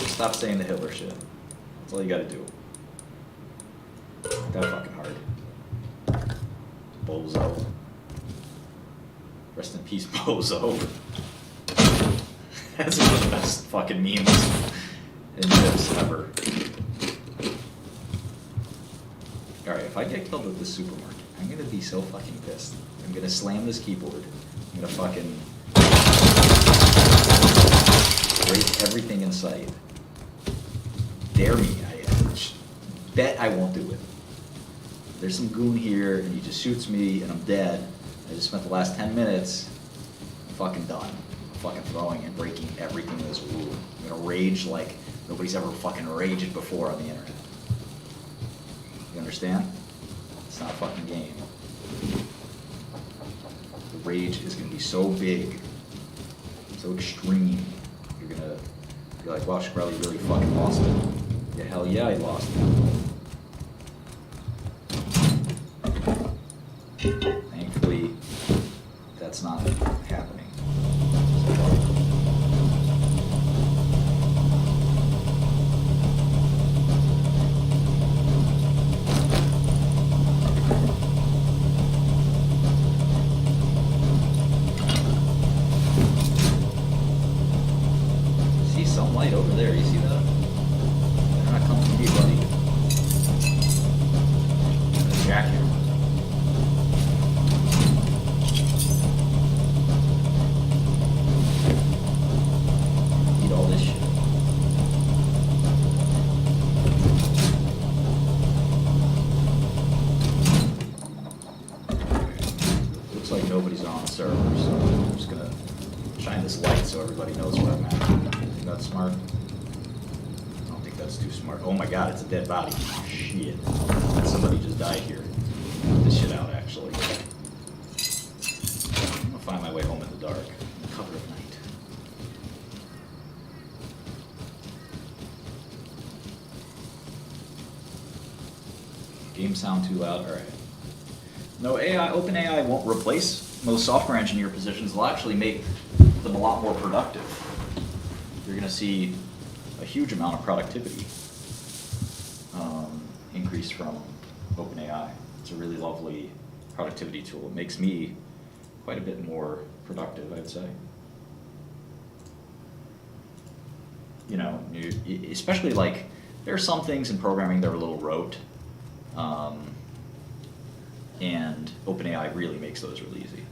Stop saying the Hitler shit. That's all you gotta do. That fucking hard. Bozo. Rest in peace, Bozo. That's one of the best fucking memes in this ever. Alright, if I get killed at this supermarket, I'm gonna be so fucking pissed. I'm gonna slam this keyboard. I'm gonna fucking break everything in sight. Dare me, I bet I won't do it. There's some goon here and he just shoots me and I'm dead. I just spent the last 10 minutes, I'm fucking done. I'm fucking throwing and breaking everything in this room. I'm gonna rage like nobody's ever fucking raged before on the internet. You understand? It's not a fucking game. The rage is gonna be so big, so extreme, you're gonna be like, wow, Shkreli really fucking lost it. Yeah, hell yeah, I lost it. Thankfully, that's not happening. See some light over there, you see that? They're not coming to me, buddy. There's Jack here. Eat all this shit. Looks like nobody's on the server, so I'm just gonna shine this light so everybody knows where I'm at. Think that's smart? I don't think that's too smart. Oh my god, it's a dead body. Shit. Somebody just died here. Put this shit out, actually. I'm gonna find my way home in the dark. In the cover of night. Game sound too loud? Alright. No, OpenAI won't replace most software engineer positions. They'll actually make them a lot more productive. You're going to see a huge amount of productivity increase from OpenAI. It's a really lovely productivity tool. It makes me quite a bit more productive, I'd say. You know, especially like, there are some things in programming that are a little rote. And OpenAI really makes those really easy.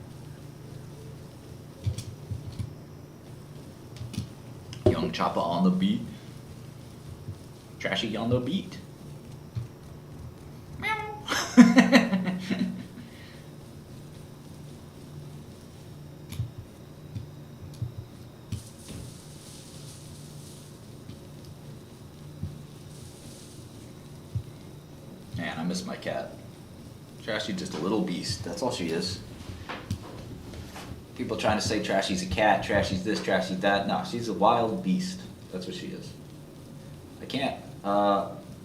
Young Choppa on the beat. Trashy on the beat. Meow. Man, I miss my cat. Trashy's just a little beast. That's all she is. People trying to say Trashy's a cat, Trashy's this, Trashy's that. No, she's a wild beast. That's what she is. I can't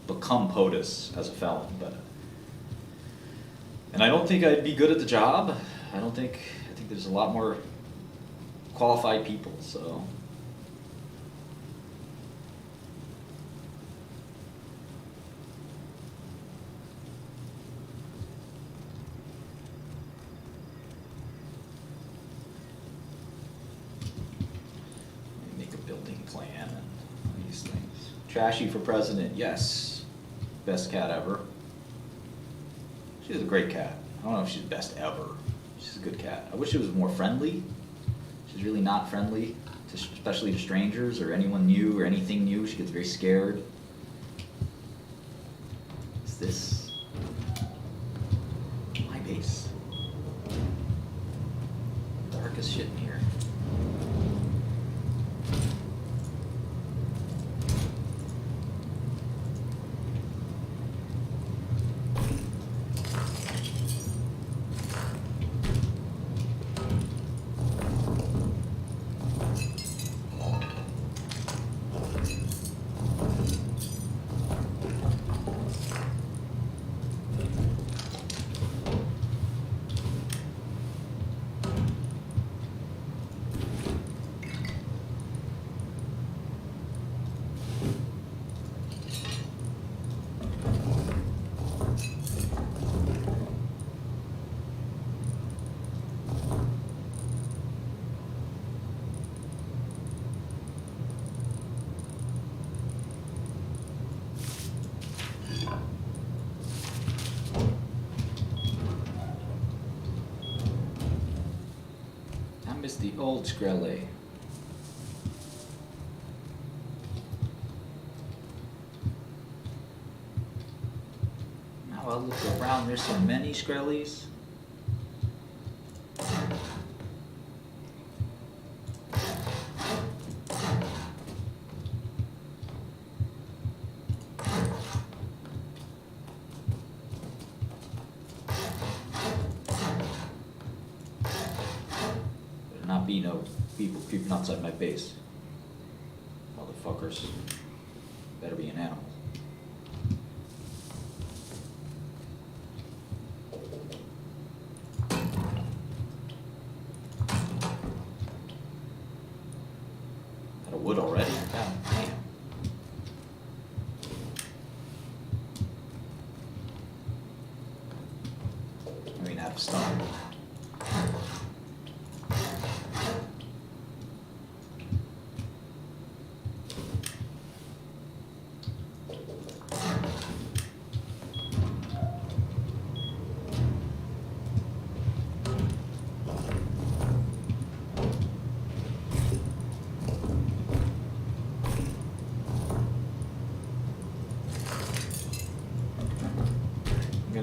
become POTUS as a felon, but... And I don't think I'd be good at the job. I think there's a lot more qualified people, so... plan and these things. Trashy for president, yes. Best cat ever. She's a great cat. I don't know if she's best ever. She's a good cat. I wish she was more friendly. She's really not friendly, especially to strangers or anyone new or anything new. She gets very scared. Is this my base? Dark as shit in here. the old Shkreli. Now I look around, there's so many Shkrelis. Not be no people creeping outside my base. Motherfuckers. Better be an animal. Out of wood already? God damn. I mean, out of stone.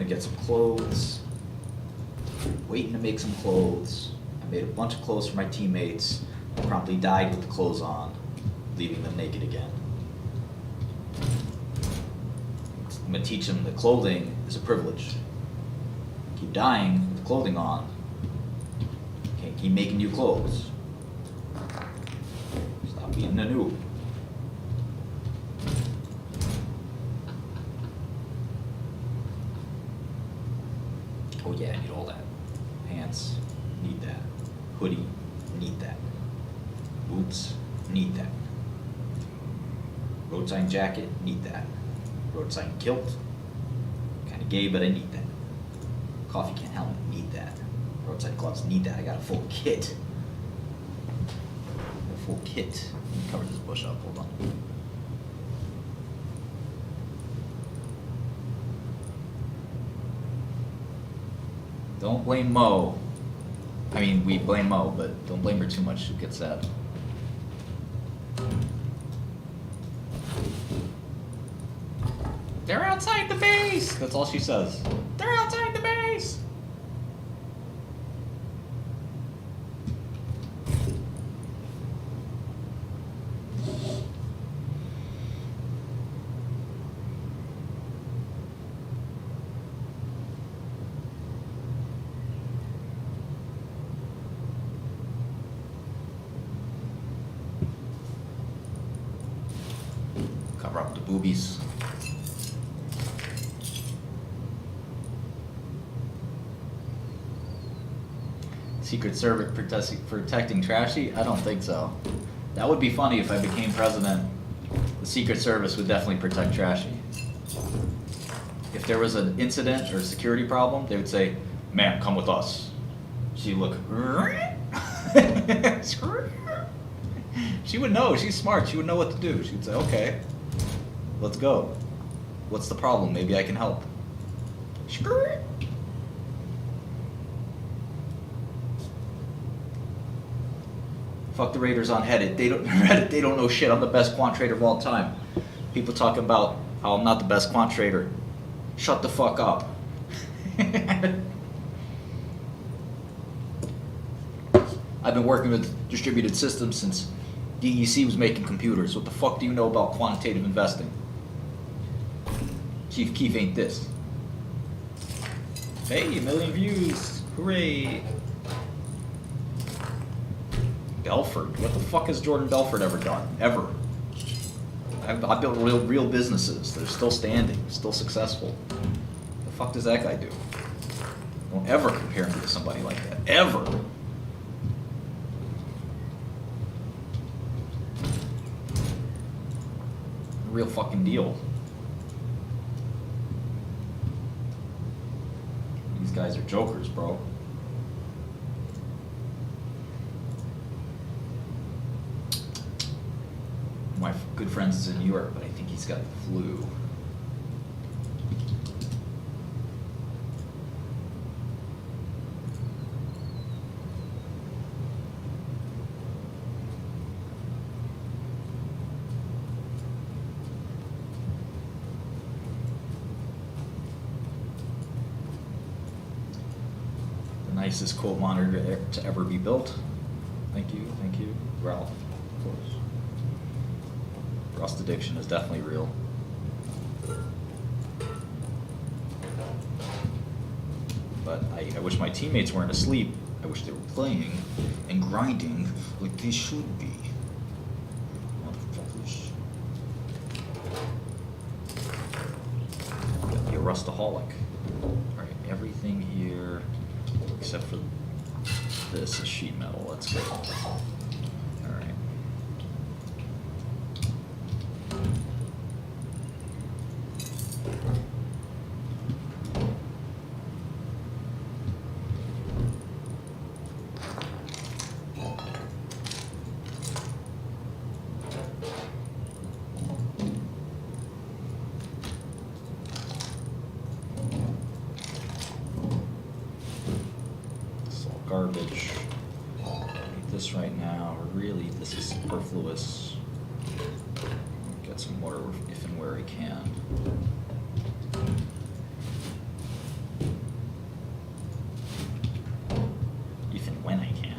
Get some clothes. Waiting to make some clothes. I made a bunch of clothes for my teammates. I promptly died with the clothes on, leaving them naked again. I'm gonna teach them that clothing is a privilege. Keep dying with the clothing on. Can't keep making new clothes. Stop being a noob. Oh yeah, I need all that. Pants, need that. Hoodie, need that. Boots, need that. Road sign jacket, need that. Road sign kilt, kinda gay, but I need that. Coffee can helmet, need that. Road sign gloves, need that. I got a full kit. A full kit. Let me cover this bush up, hold on. Don't blame Mo. I mean, we blame Mo, but don't blame her too much. She'll get sad. They're outside the base! That's all she says. They're outside the base! Cover up the boobies. Secret Service protecting Trashy? I don't think so. That would be funny if I became president. The Secret Service would definitely protect Trashy. If there was an incident or security problem, they would say, "Ma'am, come with us." She'd look. She would know. She's smart. She would know what to do. She'd say, "Okay, let's go. What's the problem? Maybe I can help." Fuck the Raiders on Reddit. They don't know shit. I'm the best quant trader of all time. People talking about how I'm not the best quant trader. Shut the fuck up. I've been working with distributed systems since DEC was making computers. What the fuck do you know about quantitative investing? Chief Keef ain't this. Hey, 1 million views. Hooray. Belford. What the fuck has Jordan Belford ever done? Ever. I built real businesses. They're still standing, still successful. The fuck does that guy do? Don't ever compare me to somebody like that. Ever. Real fucking deal. These guys are jokers, bro. My good friend is in New York, but I think he's got the flu. nicest quote monitor to ever be built. Thank you, Ralph, of course. Rust addiction is definitely real. But I wish my teammates weren't asleep. I wish they were playing and grinding like they should be. Motherfuckers. Gotta be a rustaholic. Alright, everything here except for this is sheet metal. Let's go. Alright. Garbage. Eat this right now. Really, this is superfluous. Get some water if and where I can. If and when I can.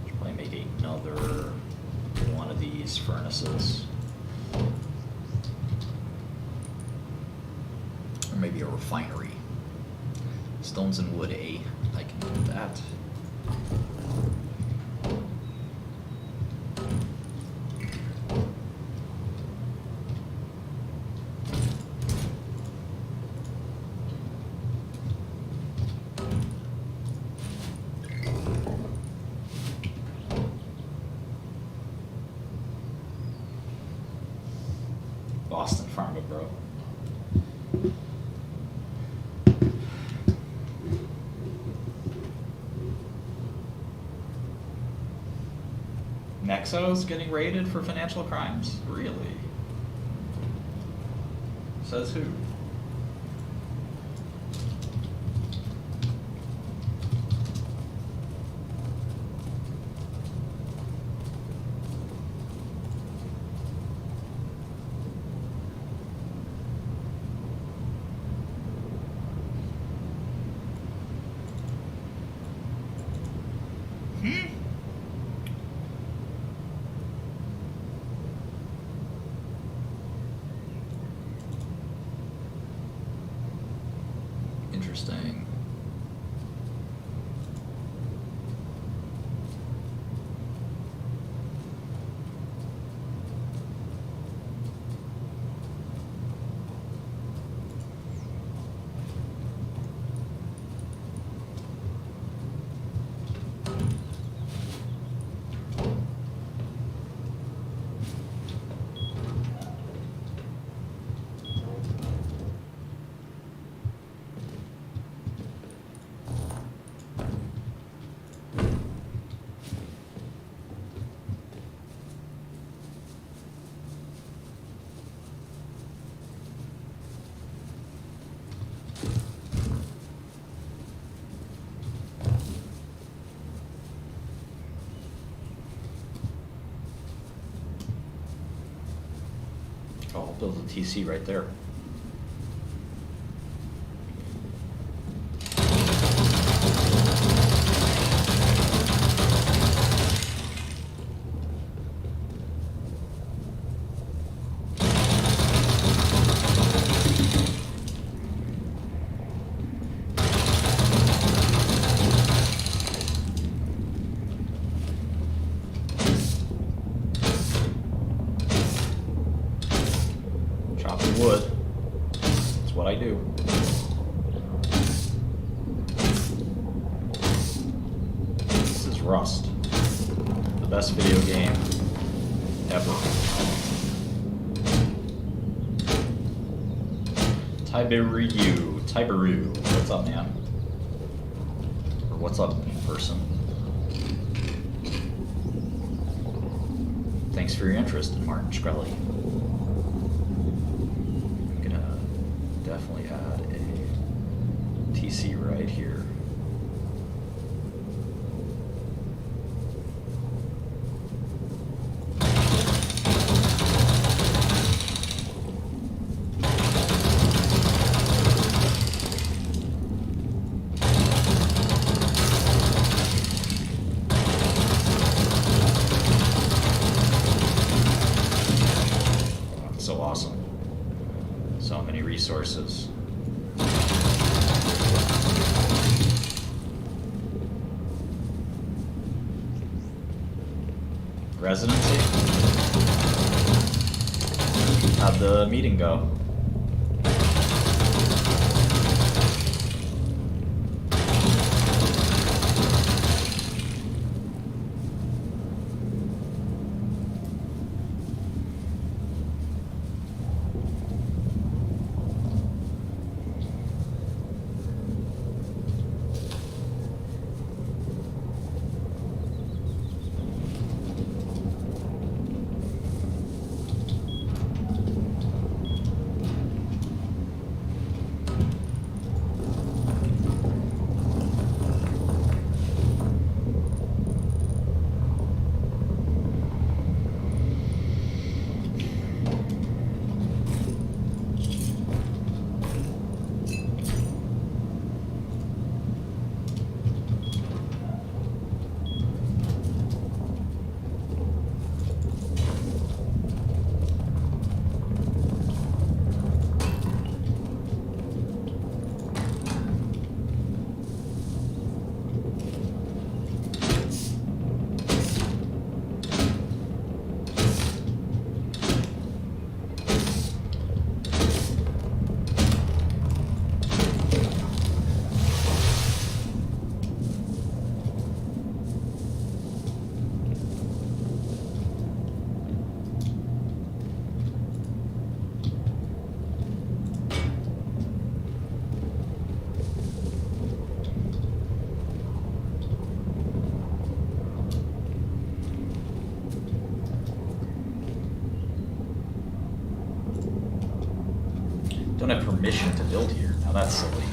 Should probably make another one of these furnaces. Or maybe a refinery. Stones and wood, eh? I can do that. Boston Pharma, bro. Nexo's getting raided for financial crimes? Really? Says who? Interesting. Oh, I'll build a TC right there. Wood. That's what I do. This is Rust. The best video game ever. Tiberu. What's up, man? Or what's up, person? Thanks for your interest in Martin Shkreli. Definitely add a TC right here. sources. Residency? How'd the meeting go? Don't have permission to build here. Now that's silly.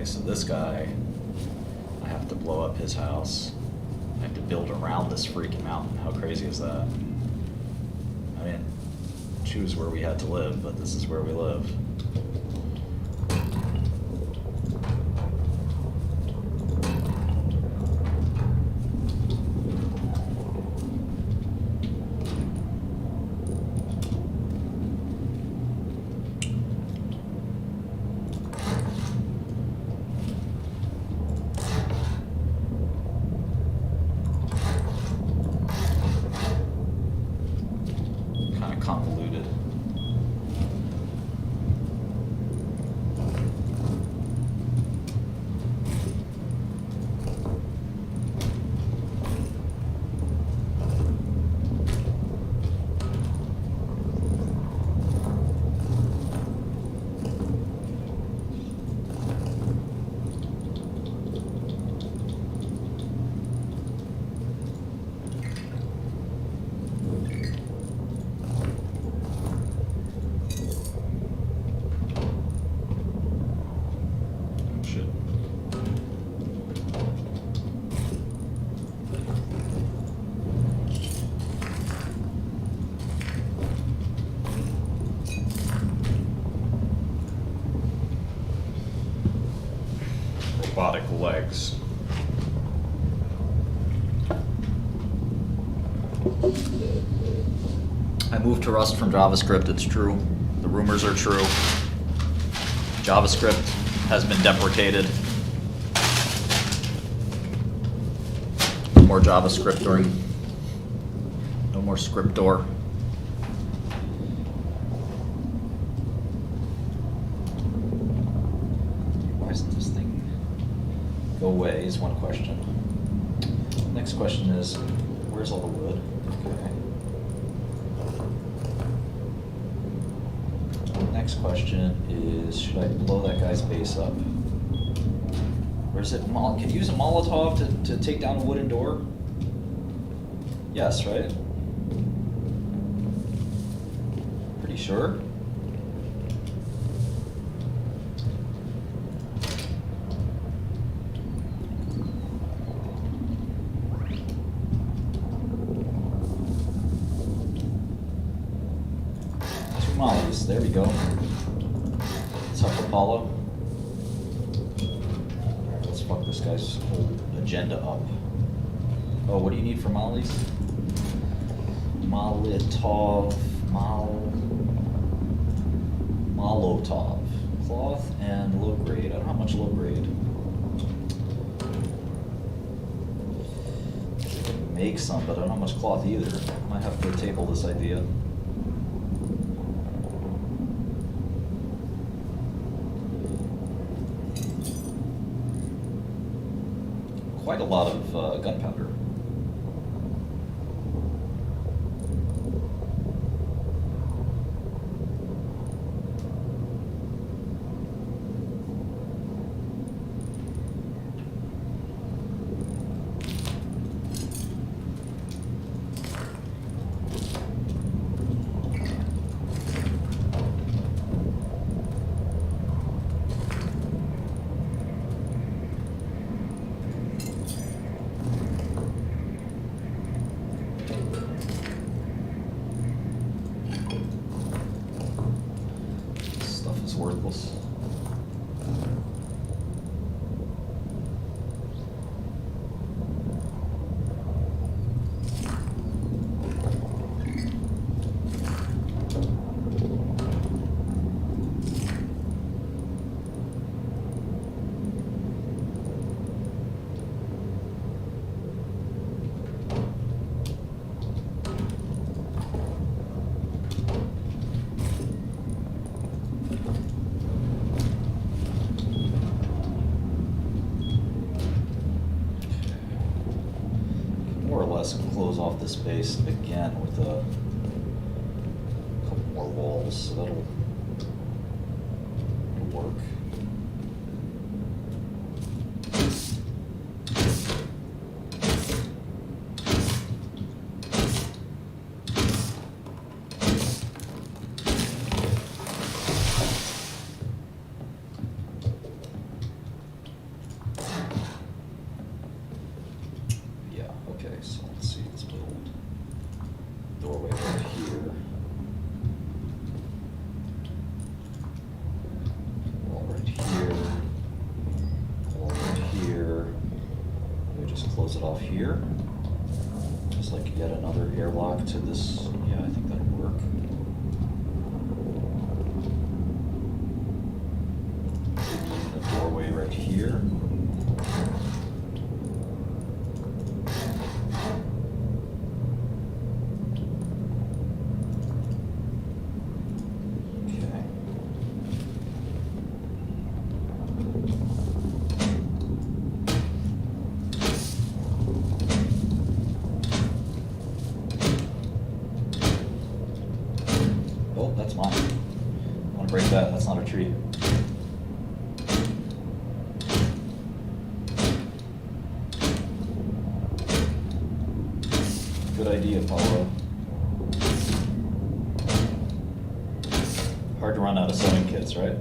So this guy, I have to blow up his house. I have to build around this freaking mountain. How crazy is that? I didn't choose where we had to live, but this is where we live. Convoluted. Robotic legs. I moved to Rust from JavaScript, it's true. The rumors are true. JavaScript has been deprecated. No more JavaScript during. No more Scriptor. Why isn't this thing go away is one question. Next question is, where's all the wood? Okay. next question is, should I blow that guy's base up? Or is it, can you use a Molotov to take down a wooden door? Yes, right? Pretty sure. Two mollies, there we go. What's up, Apollo? Alright, let's fuck this guy's whole agenda up. Oh, what do you need for mollies? Molotov, Molotov. Cloth and low grade. I don't have much low grade. I can make some, but I don't have much cloth either. Might have to table this idea. Quite a lot of gunpowder. Worthless. Close off this base again with a couple more walls, so that'll work. Okay, so let's see, let's build doorway right here. Wall right here. Wall right here. We just close it off here. Just like yet another airlock to this. Yeah, I think that'll work. The doorway right here. Oh, that's mine. I want to break that. That's not a tree. Good idea, Paulo. Hard to run out of sewing kits, right?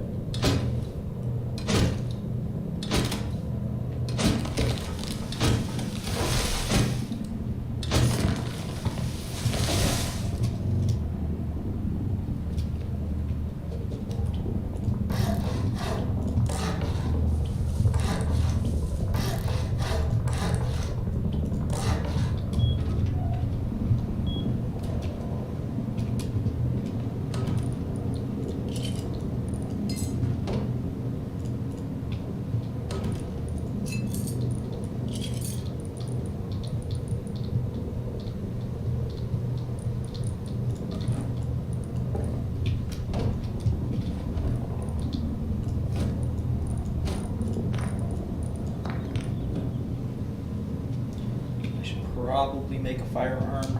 Probably make a firearm,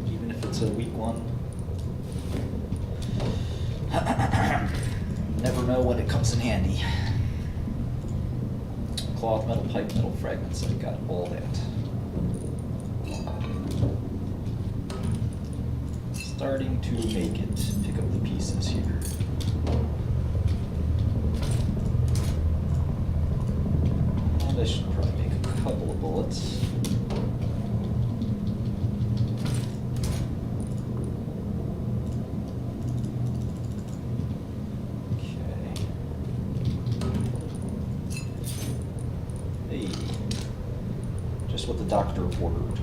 even if it's a weak one. know when it comes in handy. Cloth, metal, pipe, metal fragments, I got all that. Starting to make it. Pick up the pieces here. And I should probably make a couple of bullets. What the doctor ordered.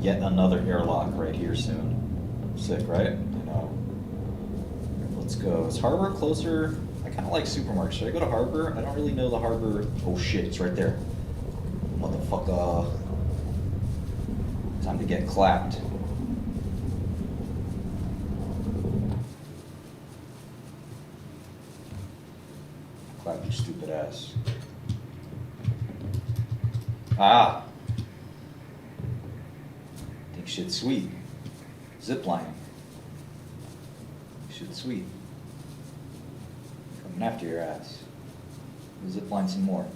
Yet another airlock right here soon. Sick, right? I know. Let's go. Is Harbor closer? I kind of like Supermarket. Should I go to Harbor? I don't really know the Harbor. Oh shit, it's right there. Motherfucker. Time to get clapped. Clap your stupid ass. Ah! Think shit's sweet. Ziplining. Shit's sweet. Coming after your ass. We'll zipline some more.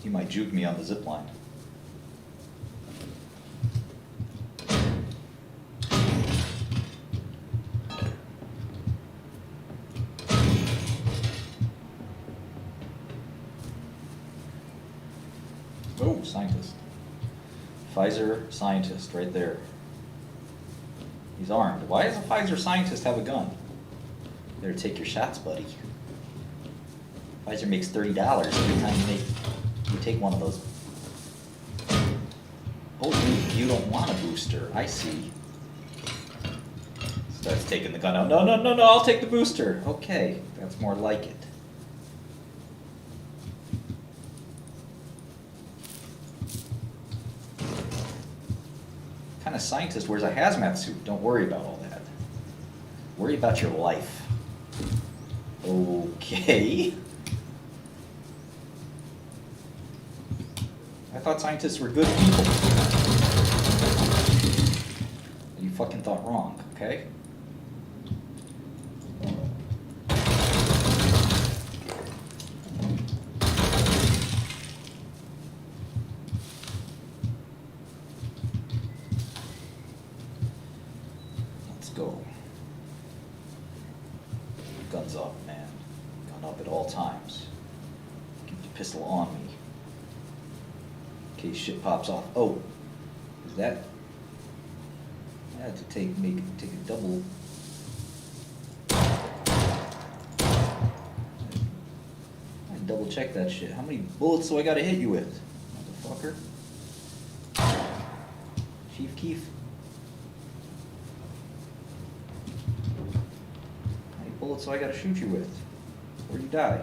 He might juke me on the zipline. Oh, scientist. Pfizer scientist right there. He's armed. Why does a Pfizer scientist have a gun? Better take your shots, buddy. Pfizer makes $30 every time you take one of those. Oh, you don't want a booster. I see. Starts taking the gun out. No, I'll take the booster. Okay, that's more like it. What kind of scientist wears a hazmat suit? Don't worry about all that. Worry about your life. Okay. I thought scientists were good people. You fucking thought wrong, okay? Let's go. Guns up, man. Gun up at all times. Keep the pistol on me. In case shit pops off. Oh, is that? I had to take a double. I double check that shit. How many bullets do I gotta hit you with, motherfucker? Chief Keef. How many bullets do I gotta shoot you with? Or you die?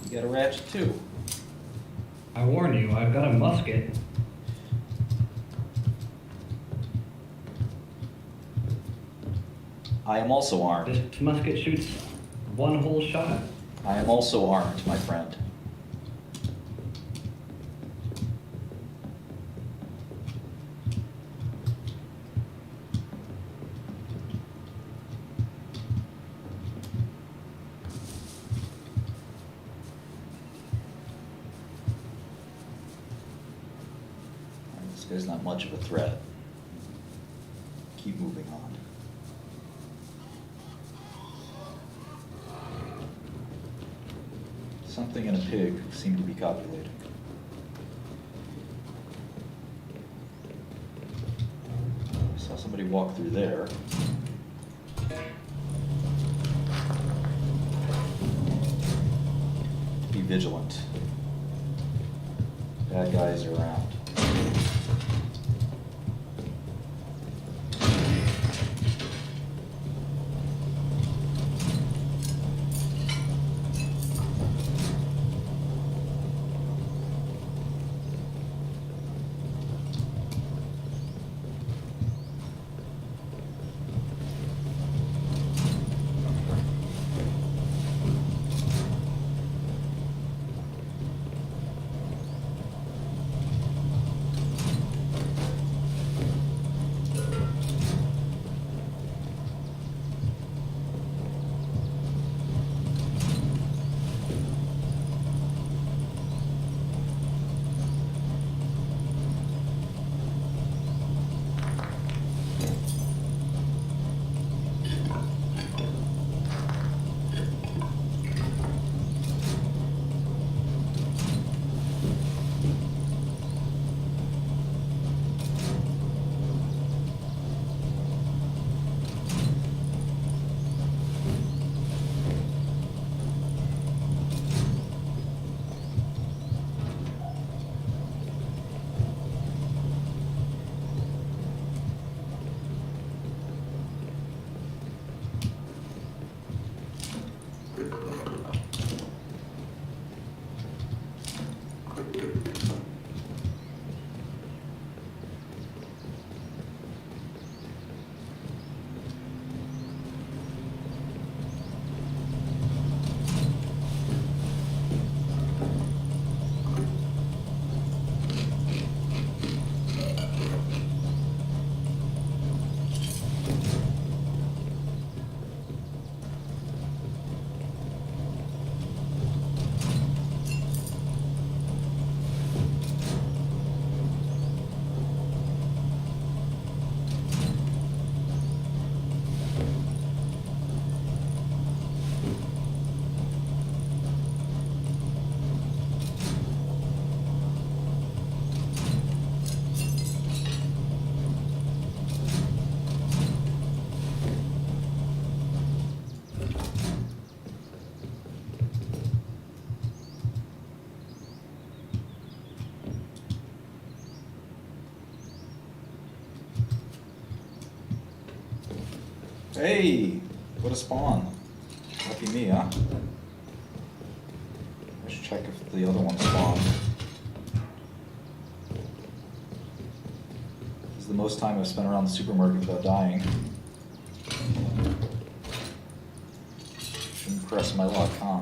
You got a ratchet too. I warn you, I've got a musket. I am also armed. This musket shoots one whole shot. I am also armed, my friend. This guy's not much of a threat. Keep moving on. Something in a pig seemed to be copulating. Somebody walk through there. Be vigilant. Bad guys are around. Hey, what a spawn. Lucky me, huh? I should check if the other one spawned. This is the most time I've spent around the supermarket without dying. Shouldn't press my luck, huh?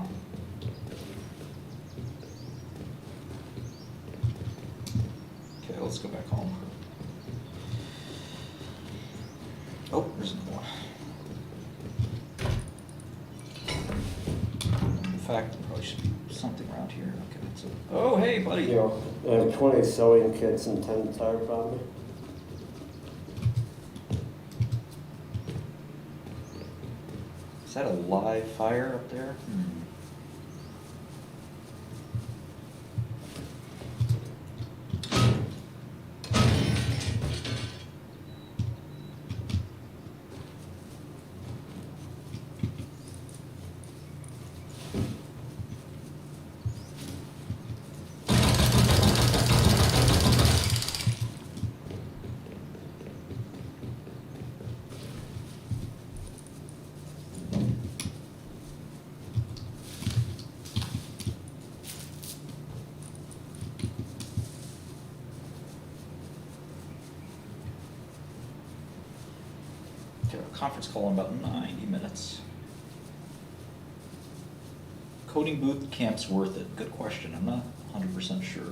Okay, let's go back home. Oh, there's another one. In fact, there probably should be something around here. Okay, so. Oh, hey, buddy. You know, I have 20 sewing kits and 10 tire probably. Is that a live fire up there? Okay, a conference call in about 90 minutes. Coding boot camp's worth it? Good question. I'm not 100% sure.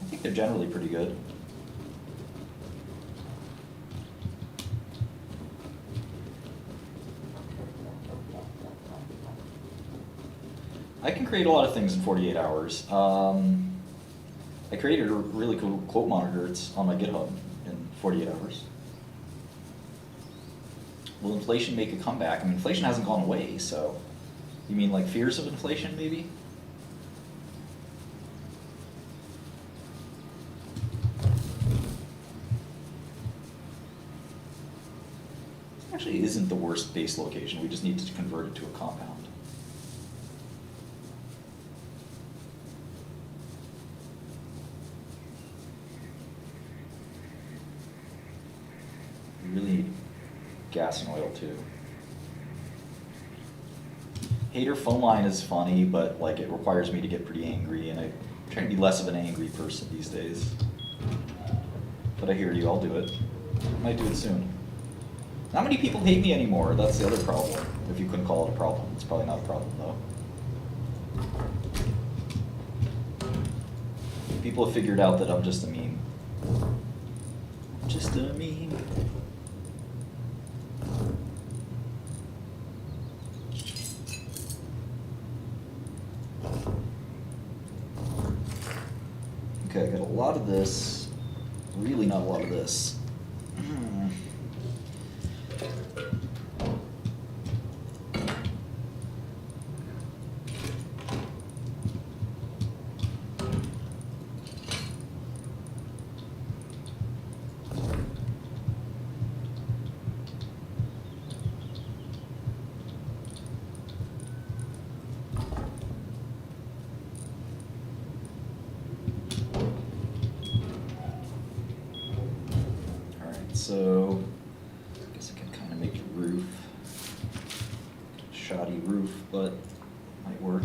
I think they're generally pretty good. I can create a lot of things in 48 hours. I created a really cool quote monitor. It's on my GitHub in 48 hours. Will inflation make a comeback? I mean, inflation hasn't gone away, so you mean like fears of inflation, maybe? Actually isn't the worst base location, we just need to convert it to a compound. We really need gas and oil too. Hater phone line is funny, but like it requires me to get pretty angry, and I'm trying to be less of an angry person these days. But I hear you, I'll do it. I might do it soon. Not many people hate me anymore, that's the other problem. If you couldn't call it a problem. It's probably not a problem though. People have figured out that I'm just a meme. Just a meme. Okay, I got a lot of this. Really not a lot of this. So, I guess I can kind of make a roof. Shoddy roof, but might work.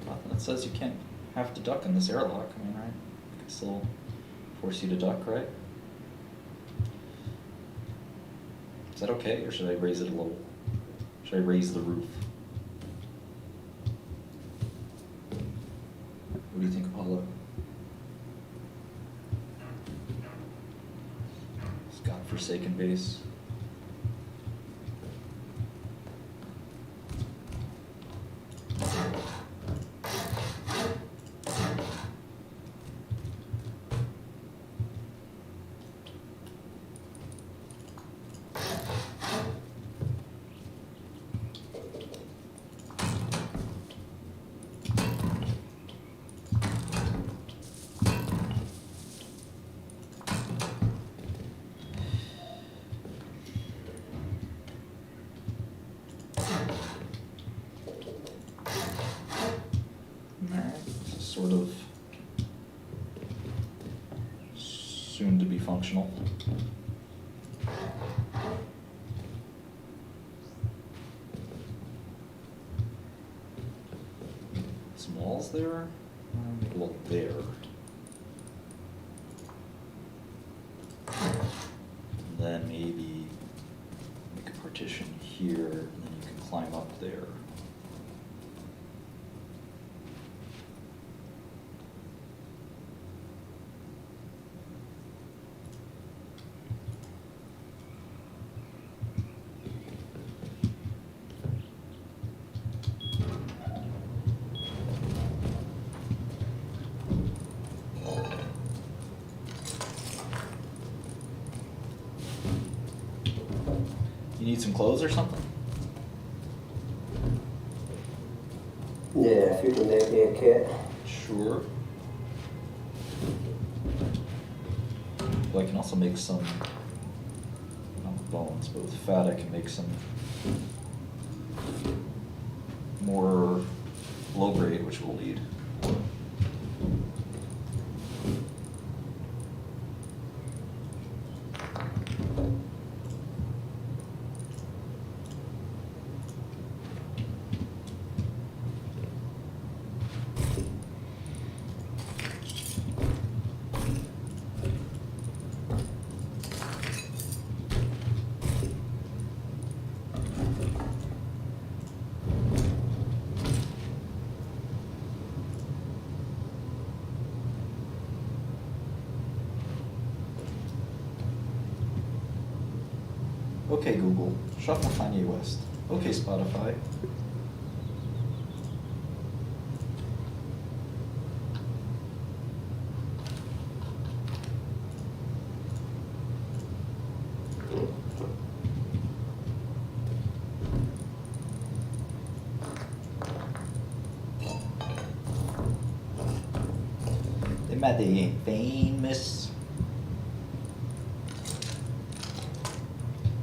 Nothing that says you can't have to duck in this airlock, I mean, right? I can still force you to duck, right? Is that okay, or should I raise it a little? Should I raise the roof? What do you think, Apollo? This godforsaken base. Sort of soon to be functional. Some walls there, make a little there. And then maybe make a partition here, and then you can climb up there. You need some clothes or something? Yeah, if you can make me a kit. Sure. Well, I can also make some, not bones, but with fat I can make some more low grade, which we'll need. Okay, Google, shuffle Kanye West. Okay, Spotify. at the famous.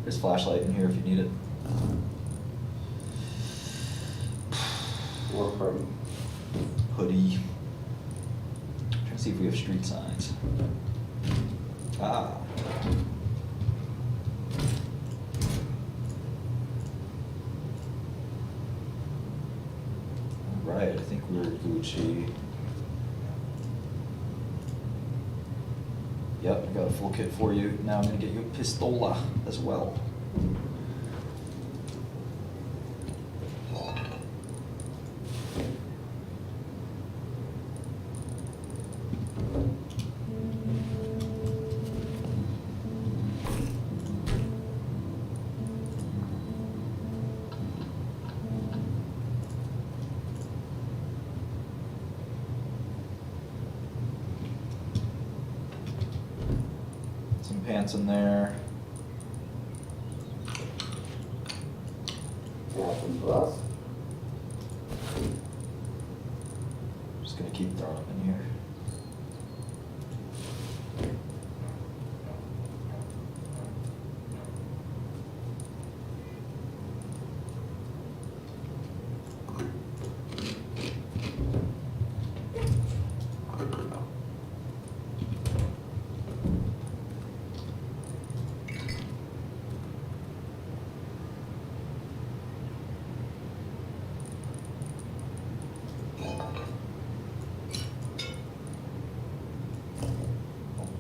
There's flashlight in here if you need it. Or from Hoodie. Trying to see if we have street signs. Ah. Alright, I think we're Gucci. Yep, I got a full kit for you. Now I'm gonna get you a pistola as well. Some pants in there. Nothing for us. Just gonna keep throwing them in here.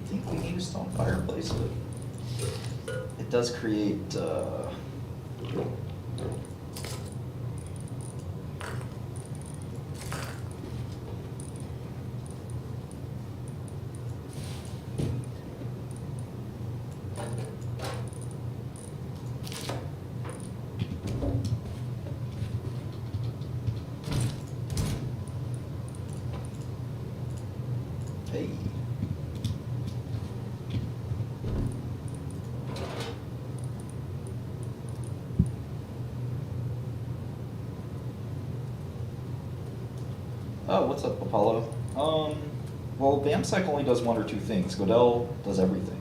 I think we need a stone fireplace, but it does create, hey. Oh, what's up, Apollo? Well, BAMSEC only does one or two things. Godel does everything.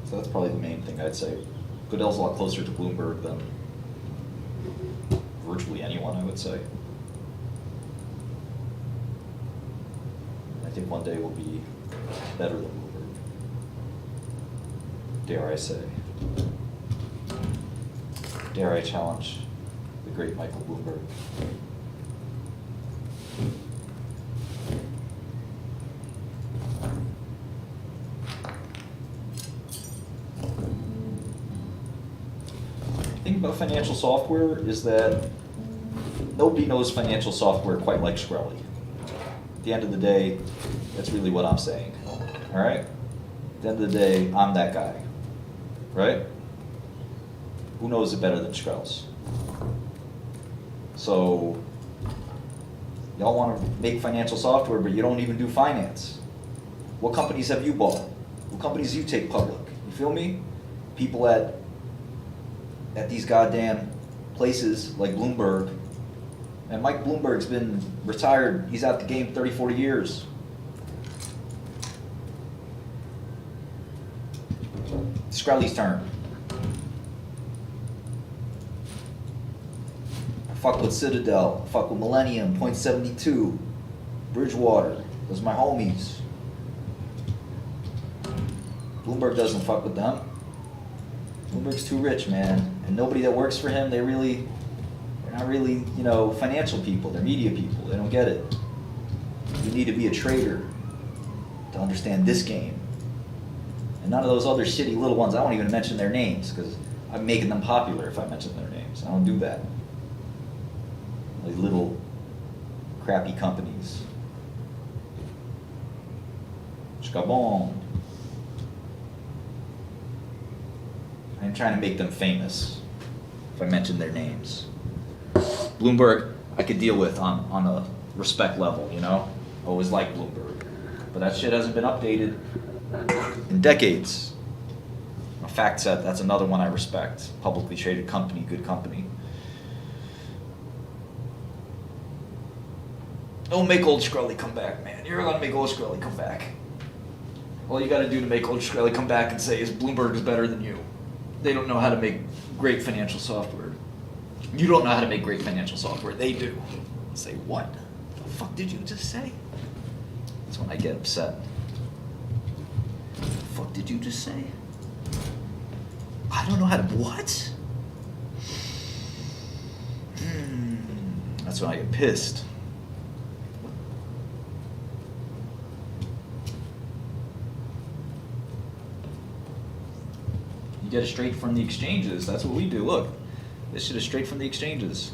So that's probably the main thing I'd say. Godel's a lot closer to Bloomberg than virtually anyone, I would say. I think one day will be better than Bloomberg. Dare I say. Dare I challenge the great Michael Bloomberg. The thing about financial software is that nobody knows financial software quite like Shkreli. At the end of the day, that's really what I'm saying. All right? At the end of the day, I'm that guy. Right? Who knows it better than Shkreli? So, y'all want to make financial software, but you don't even do finance. What companies have you bought? What companies do you take public? You feel me? People at these goddamn places like Bloomberg. And Mike Bloomberg's been retired. He's out the game 30, 40 years. Shkreli's turn. I fuck with Citadel. I fuck with Millennium, Point 72, Bridgewater. Those are my homies. Bloomberg doesn't fuck with them. Bloomberg's too rich, man. And nobody that works for him, they're not really, financial people. They're media people. They don't get it. You need to be a trader to understand this game. And none of those other shitty little ones, I won't even mention their names because I'm making them popular if I mention their names. I don't do that. These little crappy companies. Chkabon. I'm trying to make them famous if I mention their names. Bloomberg, I could deal with on a respect level, Always like Bloomberg. But that shit hasn't been updated in decades. FactSet, that's another one I respect. Publicly traded company, good company. Don't make old Skrelly come back, man. You're gonna make old Skrelly come back. All you gotta do to make old Skrelly come back and say is Bloomberg is better than you. They don't know how to make great financial software. You don't know how to make great financial software. They do. Say, what? The fuck did you just say? That's when I get upset. What the fuck did you just say? I don't know how to, what? That's when I get pissed. You get it straight from the exchanges. That's what we do. Look, this shit is straight from the exchanges.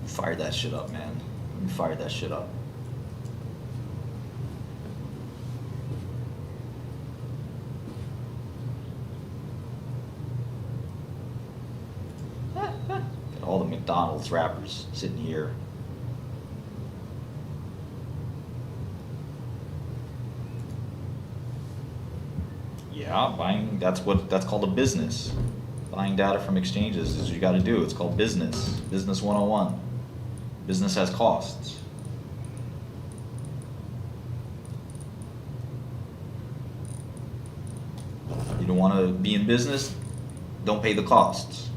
Fire that shit up, man. Let me fire that shit up. Got all the McDonald's wrappers sitting here. Yeah, buying, that's called a business. Buying data from exchanges is what you gotta do. It's called business. Business 101. Business has costs. You don't want to be in business? Don't pay the costs.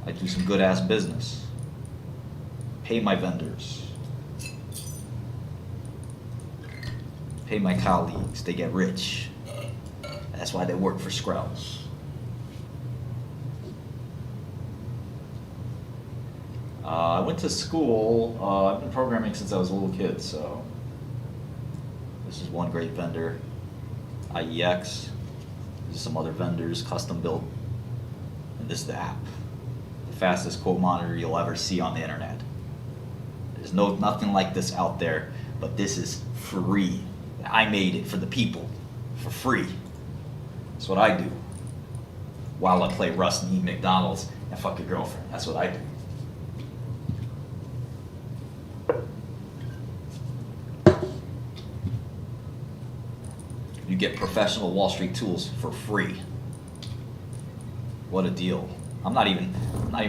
I do some good ass business. Pay my vendors. Pay my colleagues. They get rich. That's why they work for Skrells. I went to school, I've been programming since I was a little kid, so this is one great vendor, IEX, there's some other vendors, custom built, and this is the app. The fastest quote monitor you'll ever see on the internet. There's nothing like this out there, but this is free. I made it for the people, for free. That's what I do. While I play Rust and eat McDonald's and fuck your girlfriend, that's what I do. You get professional Wall Street tools for free. What a deal. I'm not even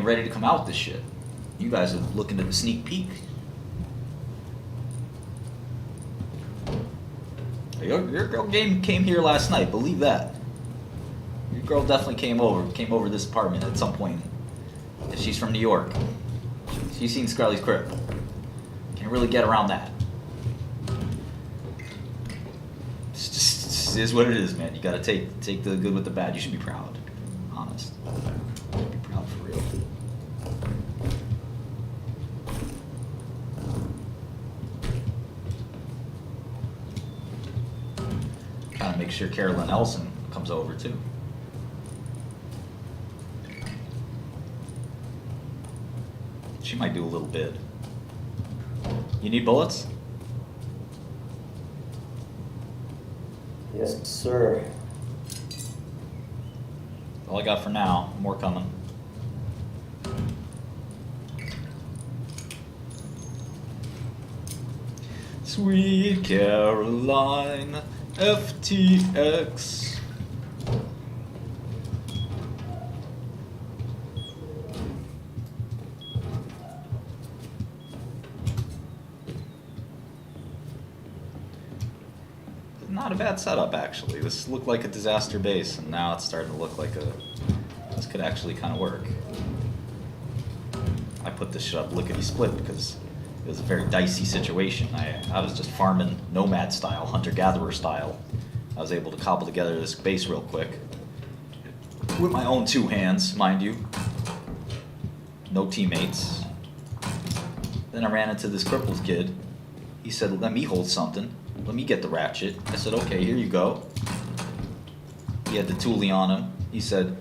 ready to come out with this shit. You guys are looking at the sneak peek. Your girl came here last night, believe that. Your girl definitely came over this apartment at some point. She's from New York. She's seen Skrelly's crib. Can't really get around that. It is what it is, man. You gotta take the good with the bad. You should be proud. Honest. Be proud for real. Trying to make sure Carolyn Elson comes over too. She might do a little bid. You need bullets? Yes, sir. All I got for now. More coming. Sweet Caroline, FTX. Not a bad setup, actually. This looked like a disaster base, and now it's starting to look like this could actually kind of work. I put this shit up lickety-split because it was a very dicey situation. I was just farming nomad style, hunter-gatherer style. I was able to cobble together this base real quick. With my own two hands, mind you. No teammates. Then I ran into this crippled kid. He said, let me hold something. Let me get the ratchet. I said, okay, here you go. He had the toolie on him. He said,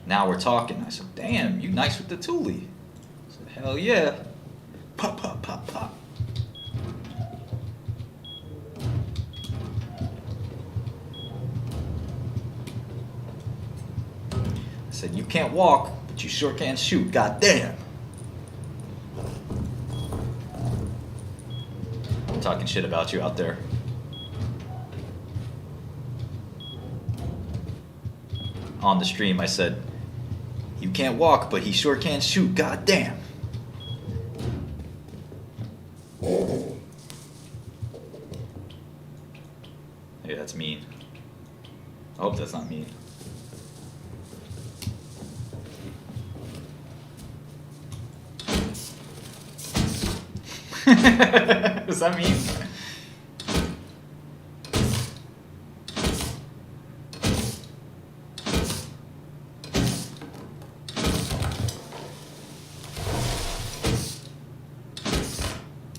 now we're talking. I said, damn, you nice with the toolie. I said, hell yeah. Pop, pop, pop, pop. I said, you can't walk, but you sure can shoot. Goddamn. I'm talking shit about you out there. On the stream, I said, you can't walk, but he sure can shoot. Goddamn. Hey, that's mean. I hope that's not mean. Does that mean?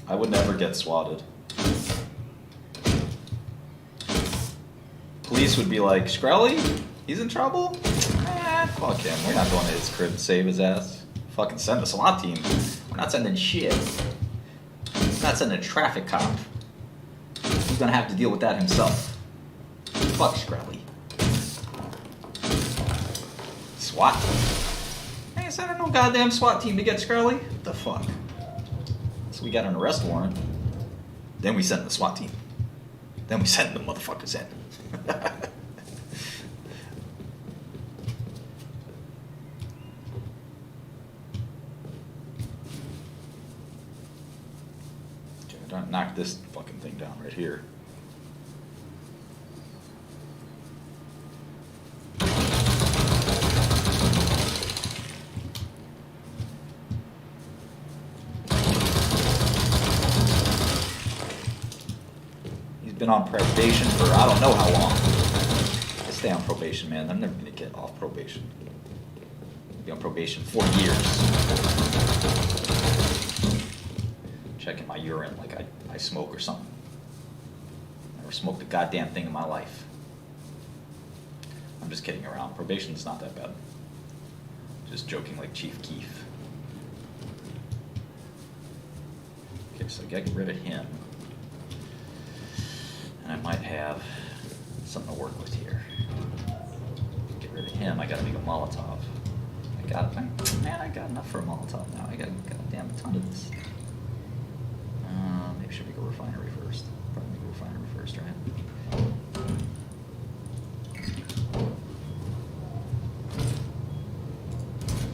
I would never get swatted. Police would be like, Skrelly? He's in trouble? Fuck him. We're not going to his crib to save his ass. Fucking send the SWAT team. We're not sending shit. We're not sending a traffic cop. He's gonna have to deal with that himself. Fuck Skrelly. SWAT team. I ain't sending no goddamn SWAT team to get Skrelly. What the fuck? So we got an arrest warrant. Then we sent the SWAT team. Then we sent the motherfuckers in. Don't knock this fucking thing down right here. He's been on probation for I don't know how long. I stay on probation, man. I'm never gonna get off probation. I'll be on probation 4 years. Checking my urine like I smoke or something. Never smoked a goddamn thing in my life. I'm just kidding around. Probation's not that bad. Just joking like Chief Keef. Okay, so get rid of him. And I might have something to work with here. Get rid of him, I gotta make a Molotov. Man, I got enough for a Molotov now. I got a goddamn ton of this. Maybe should make a refinery first. Probably make a refinery first, right?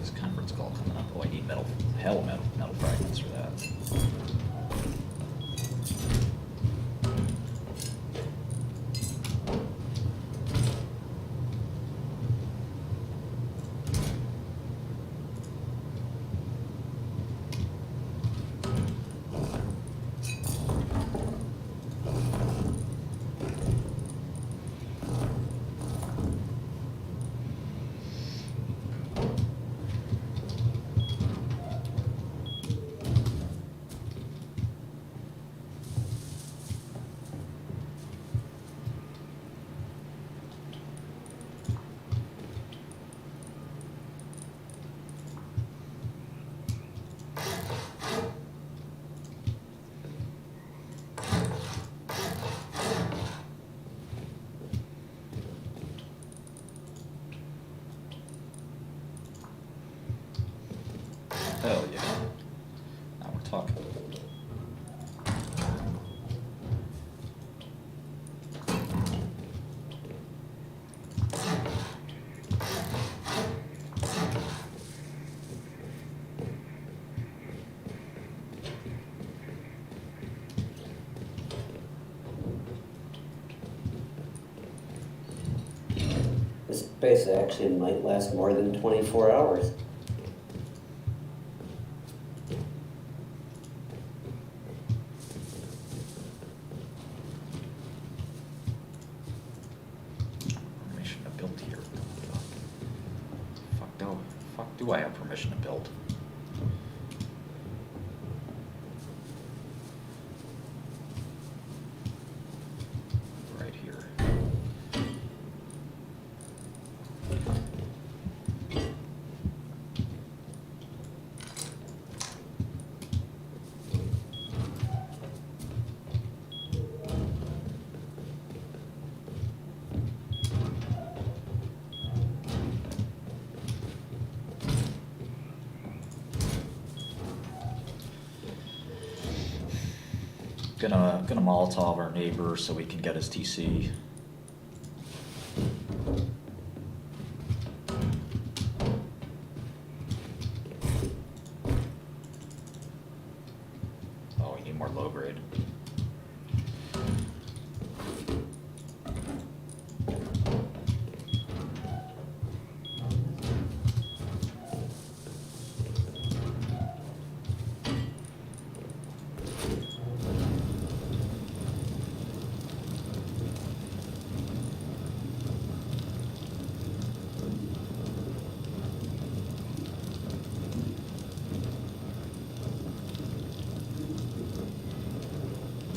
This conference call coming up. Oh, I need metal fragments for that. Hell yeah. Now we're talking. This base action might last more than 24 hours. Permission to build here. Fuck no. Fuck do I have permission to build? Right here. Gonna Molotov our neighbor so we can get his TC. Oh, we need more low grade.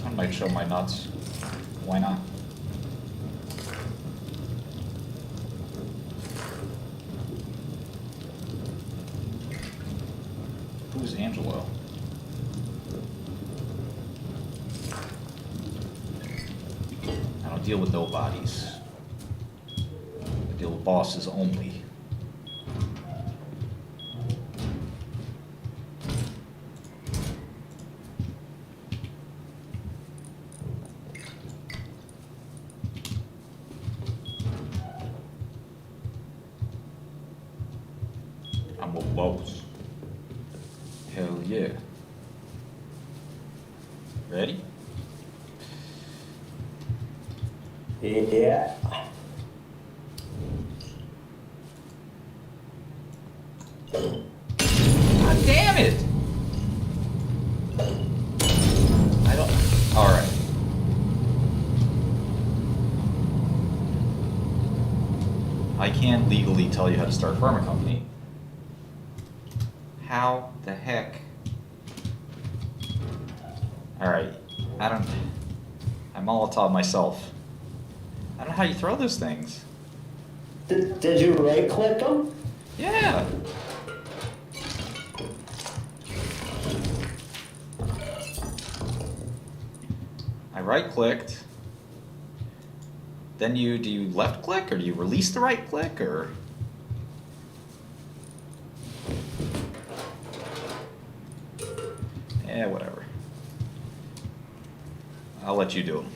I might show my nuts. Why not? Who's Angelo? I don't deal with nobodies. I deal with bosses only. I'm a boss. Hell yeah. Ready? Yeah. God damn it! I don't. Alright. I can't legally tell you how to start a pharma company. How the heck? Alright. I Molotov myself. I don't know how you throw those things. Did you right click them? Yeah. I right clicked. Then do you left click or do you release the right click or? Yeah, whatever. I'll let you do them.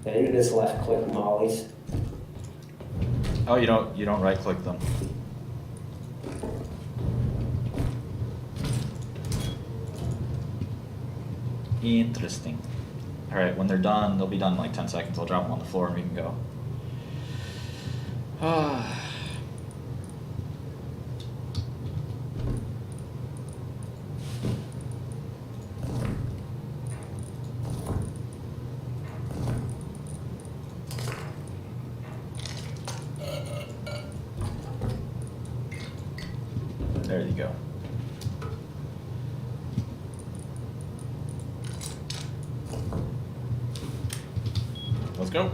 Yeah, you just left click mollies. Oh, you don't right click them. Interesting. All right, when they're done, they'll be done in like 10 seconds. I'll drop them on the floor and we can go. There you go. Let's go.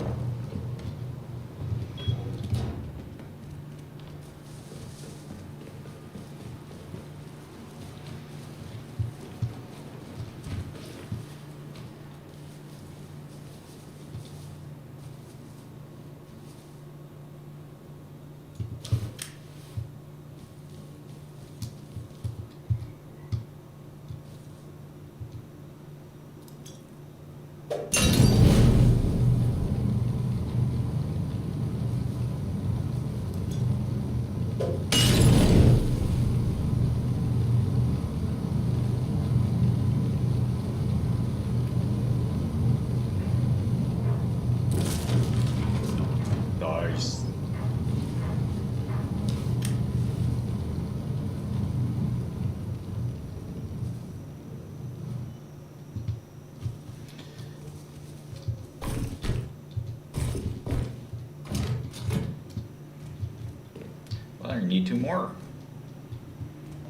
Nice. Well, I need two more.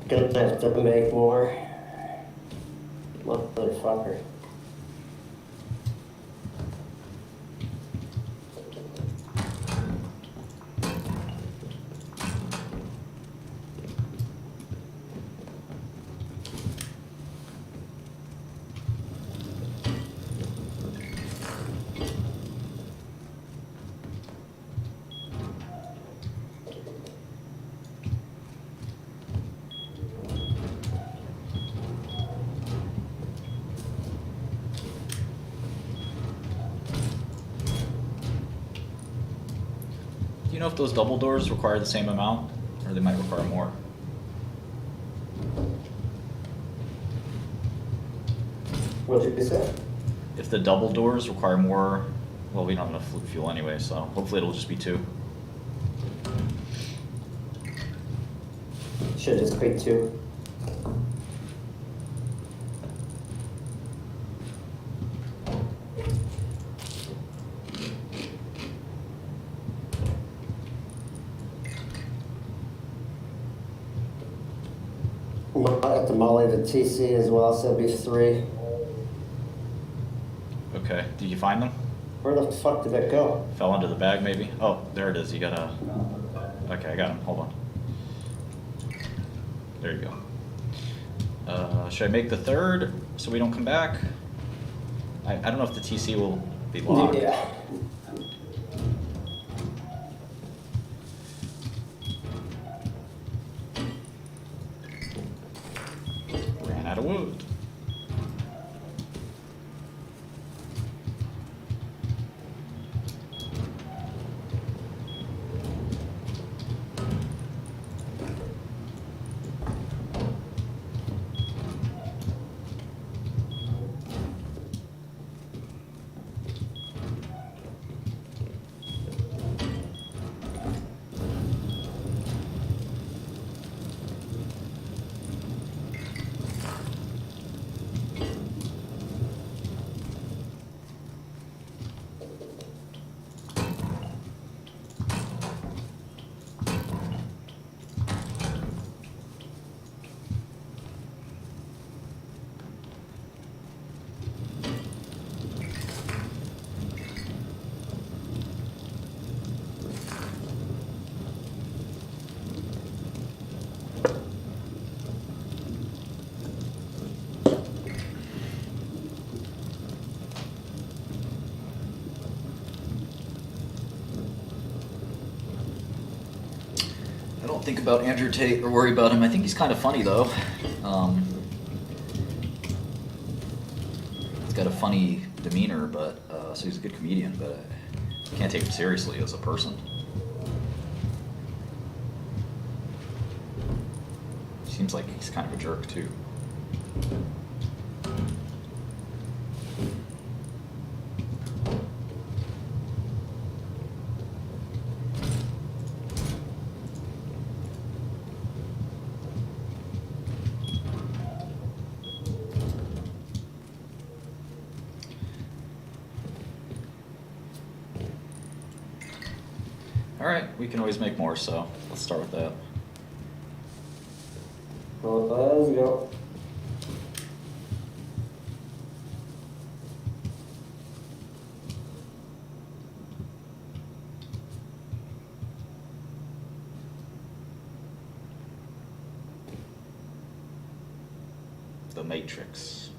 Gonna have to make more. motherfucker. Do you know if those double doors require the same amount, or they might require more? What did you say? If the double doors require more, well, we don't have enough fuel anyway, so hopefully it'll just be 2. Should just be 2. At the Molly, the TC as well, so it'd be 3. Okay, did you find them? Where the fuck did that go? Fell into the bag maybe? Oh, there it is, you gotta... Okay, I got him, hold on. There you go. Should I make the 3rd so we don't come back? I don't know if the TC will be locked. Yeah. Ran out of wood. I don't think about Andrew Tate or worry about him. I think he's kind of funny though. He's got a funny demeanor, but so he's a good comedian, but I can't take him seriously as a person. Seems like he's kind of a jerk too. Alright, we can always make more, so let's start with that. Well, let's go. The Matrix.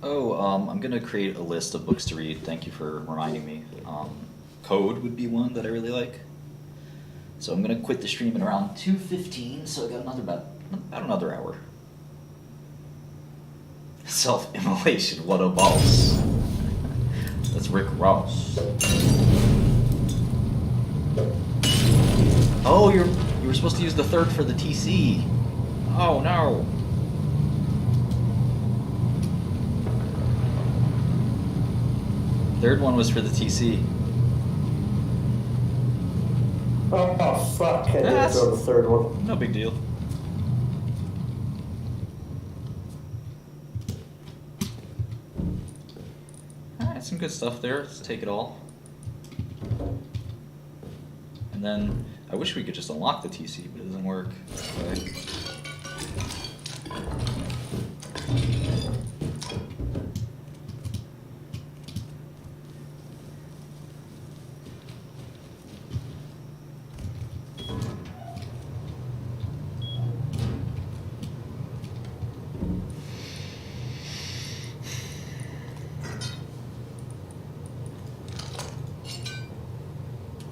Oh, I'm gonna create a list of books to read. Thank you for reminding me. Code would be one that I really like. So I'm gonna quit the stream at around 2:15, so I got about another hour. Self-immolation, what a boss. That's Rick Ross. Oh, you were supposed to use the 3rd for the TC. Oh no. Third one was for the TC. Oh, fuck. I didn't throw the 3rd one. No big deal. Alright, some good stuff there. Let's take it all. And then, I wish we could just unlock the TC, but it doesn't work. Okay.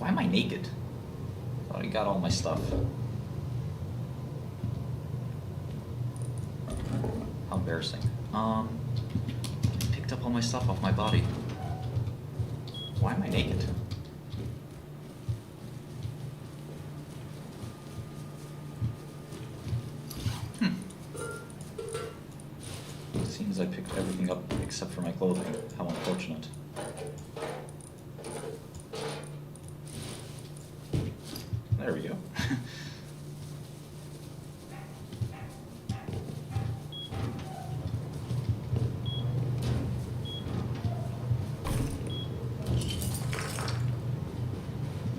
Why am I naked? I thought I got all my stuff. How embarrassing. Picked up all my stuff off my body. Why am I naked? Seems I picked everything up except for my clothing. How unfortunate. There we go.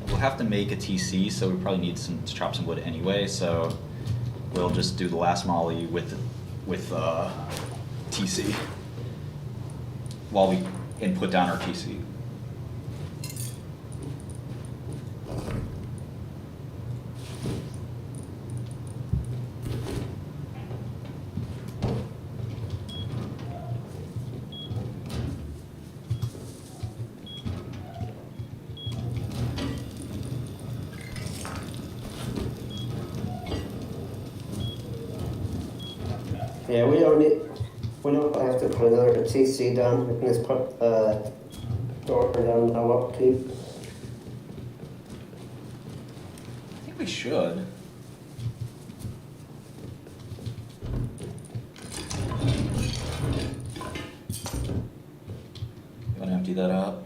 We'll have to make a TC, so we probably need to chop some wood anyway, so we'll just do the last molly with TC while we input down our TC. Yeah, we don't have to put another TC down. We can just put door down our upkeep. I think we should. You want to empty that out?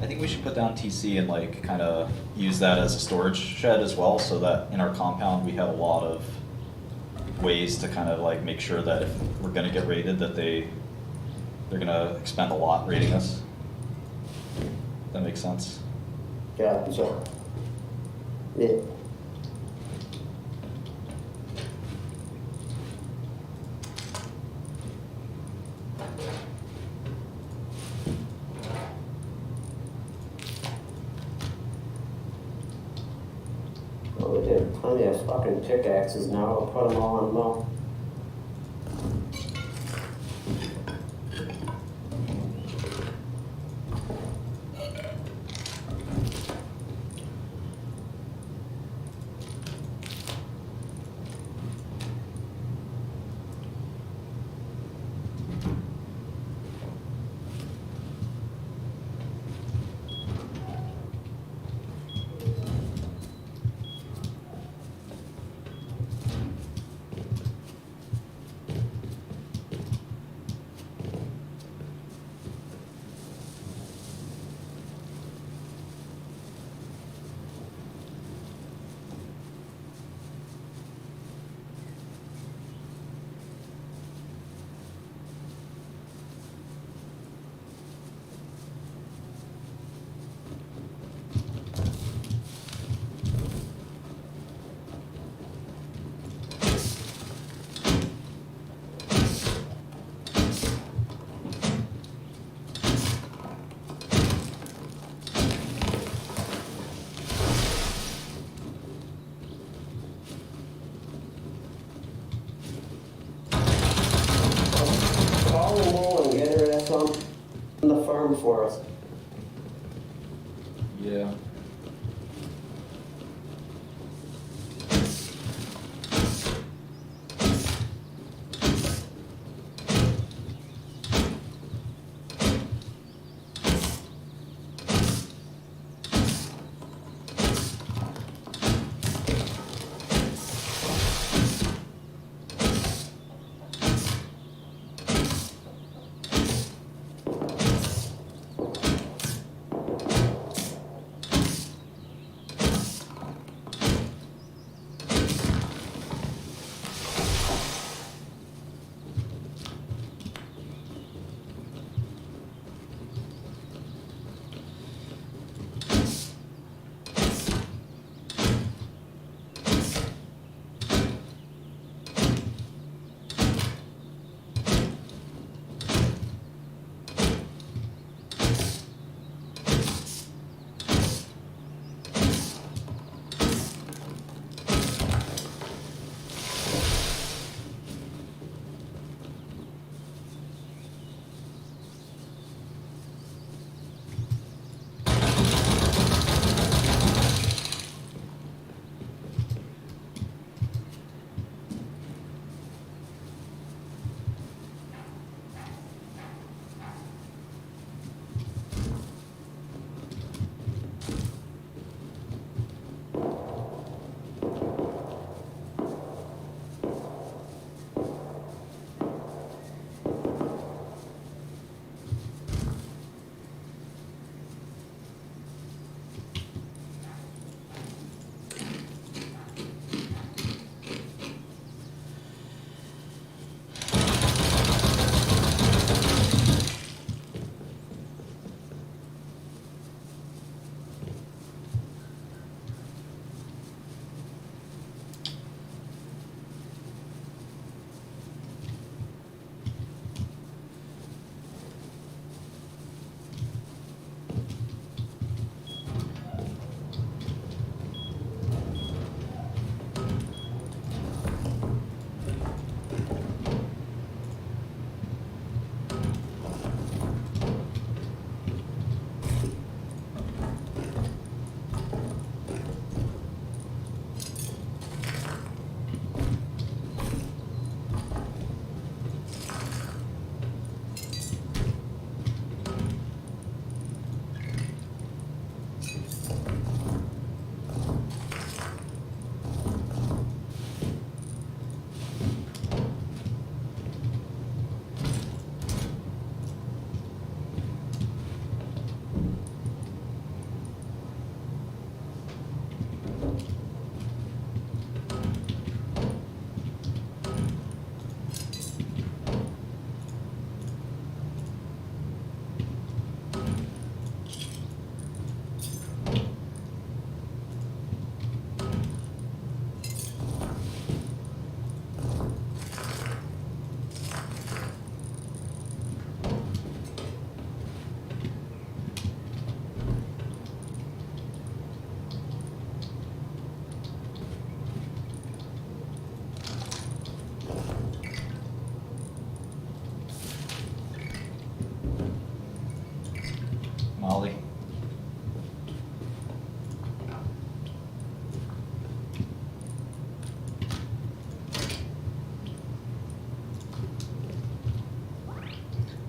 I think we should put down TC and like kind of use that as a storage shed as well, so that in our compound we have a lot of ways to kind of like make sure that if we're gonna get raided, that they're gonna expend a lot raiding us. That makes sense. Yeah, so yeah. Well, we did plenty of fucking pickaxes now. I'll put them all on low. Call Nicole and get her ass on the farm for us. Yeah.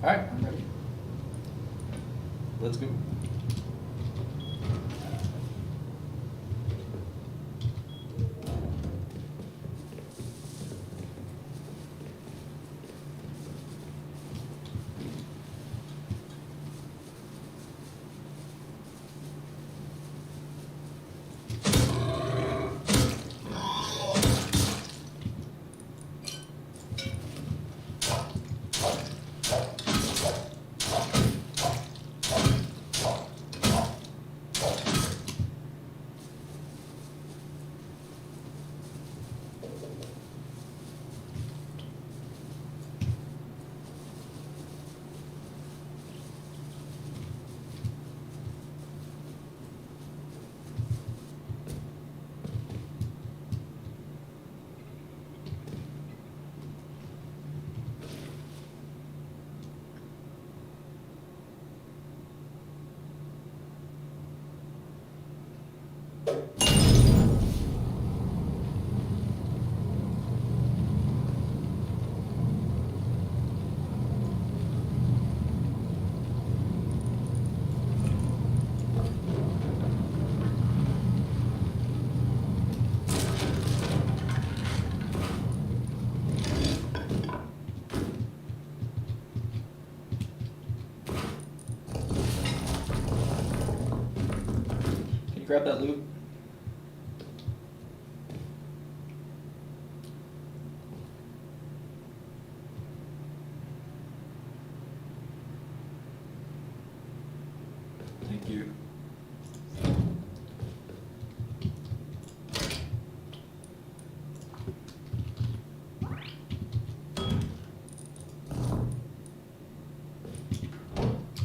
Alright, I'm ready. Let's go. Can you grab that loot? Thank you.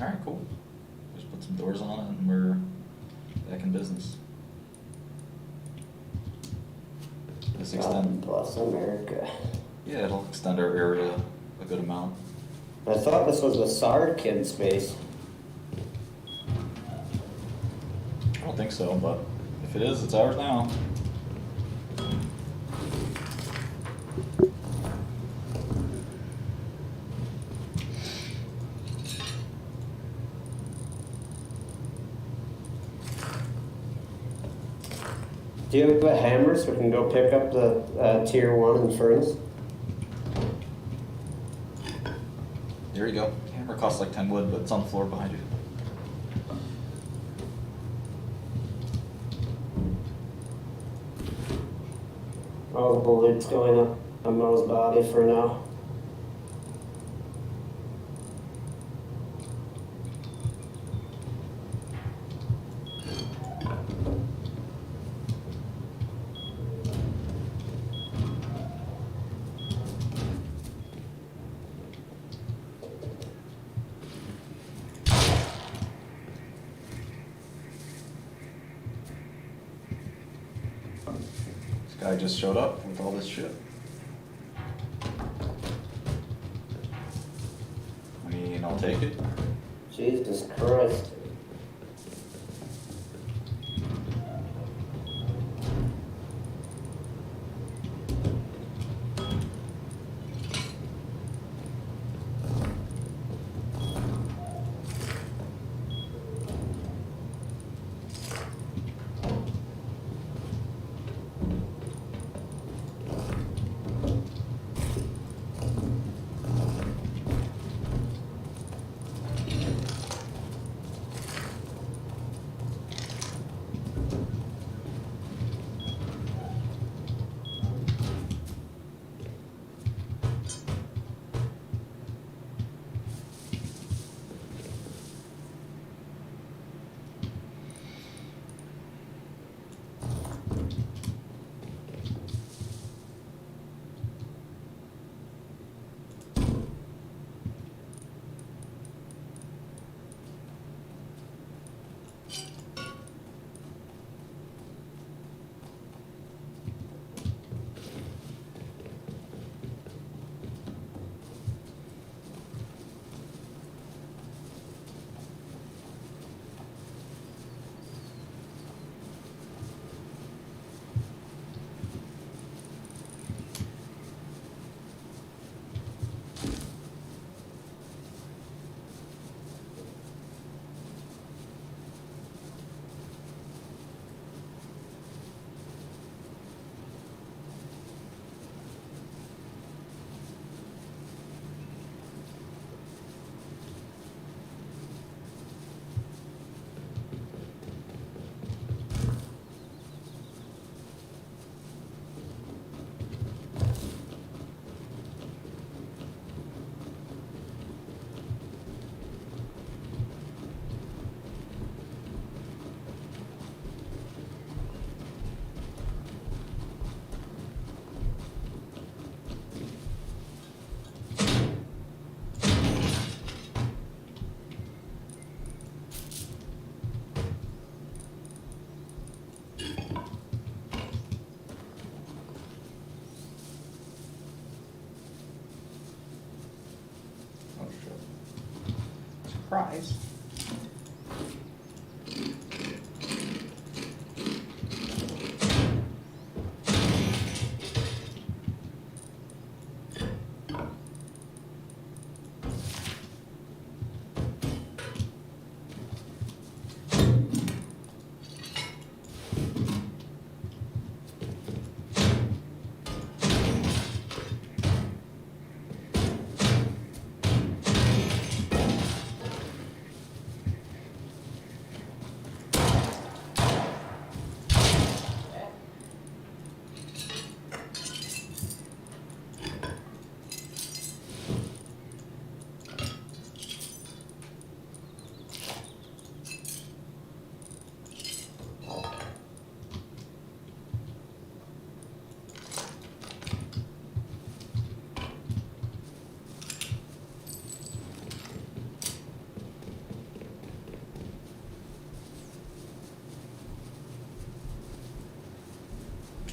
Alright, cool. Just put some doors on it and we're back in business. This extend. Bless America. Yeah, it'll extend our area a good amount. I thought this was a SARD kid space. I don't think so, but if it is, it's ours now. Do you have a hammer so we can go pick up the tier 1 Infernos? There you go. Hammer costs like 10 wood, but it's on the floor behind you. All the bullets going up on Mo's body for now. This guy just showed up with all this shit. I mean, I'll take it. Jesus Christ. Surprise.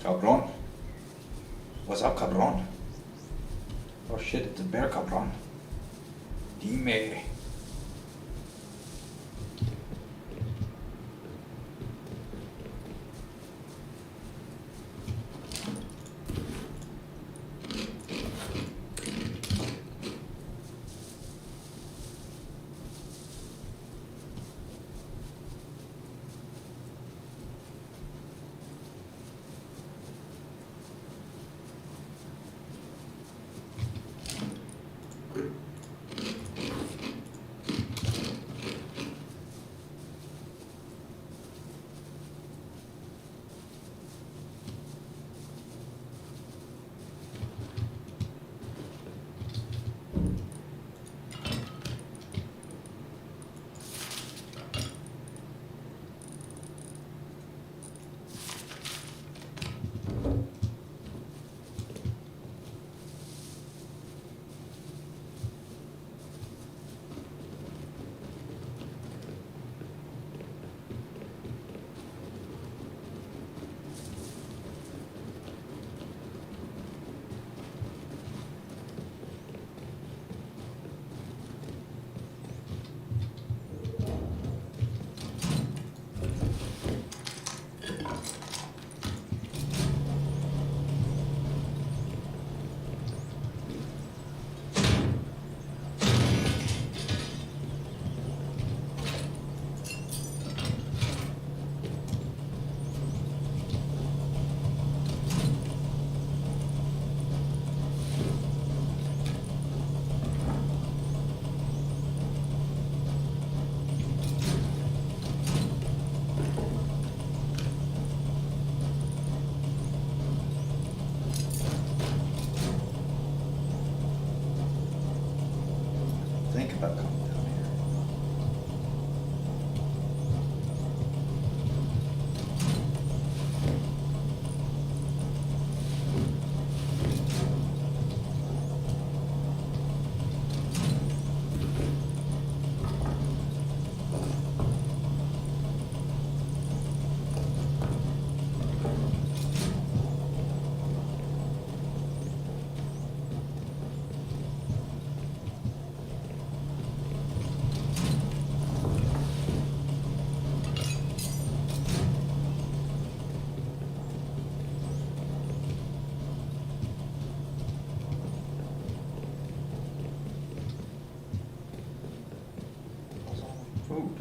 Cabron. What's up, cabron? Oh shit, it's a bear, cabron. Dime. Think about coming down here. Food.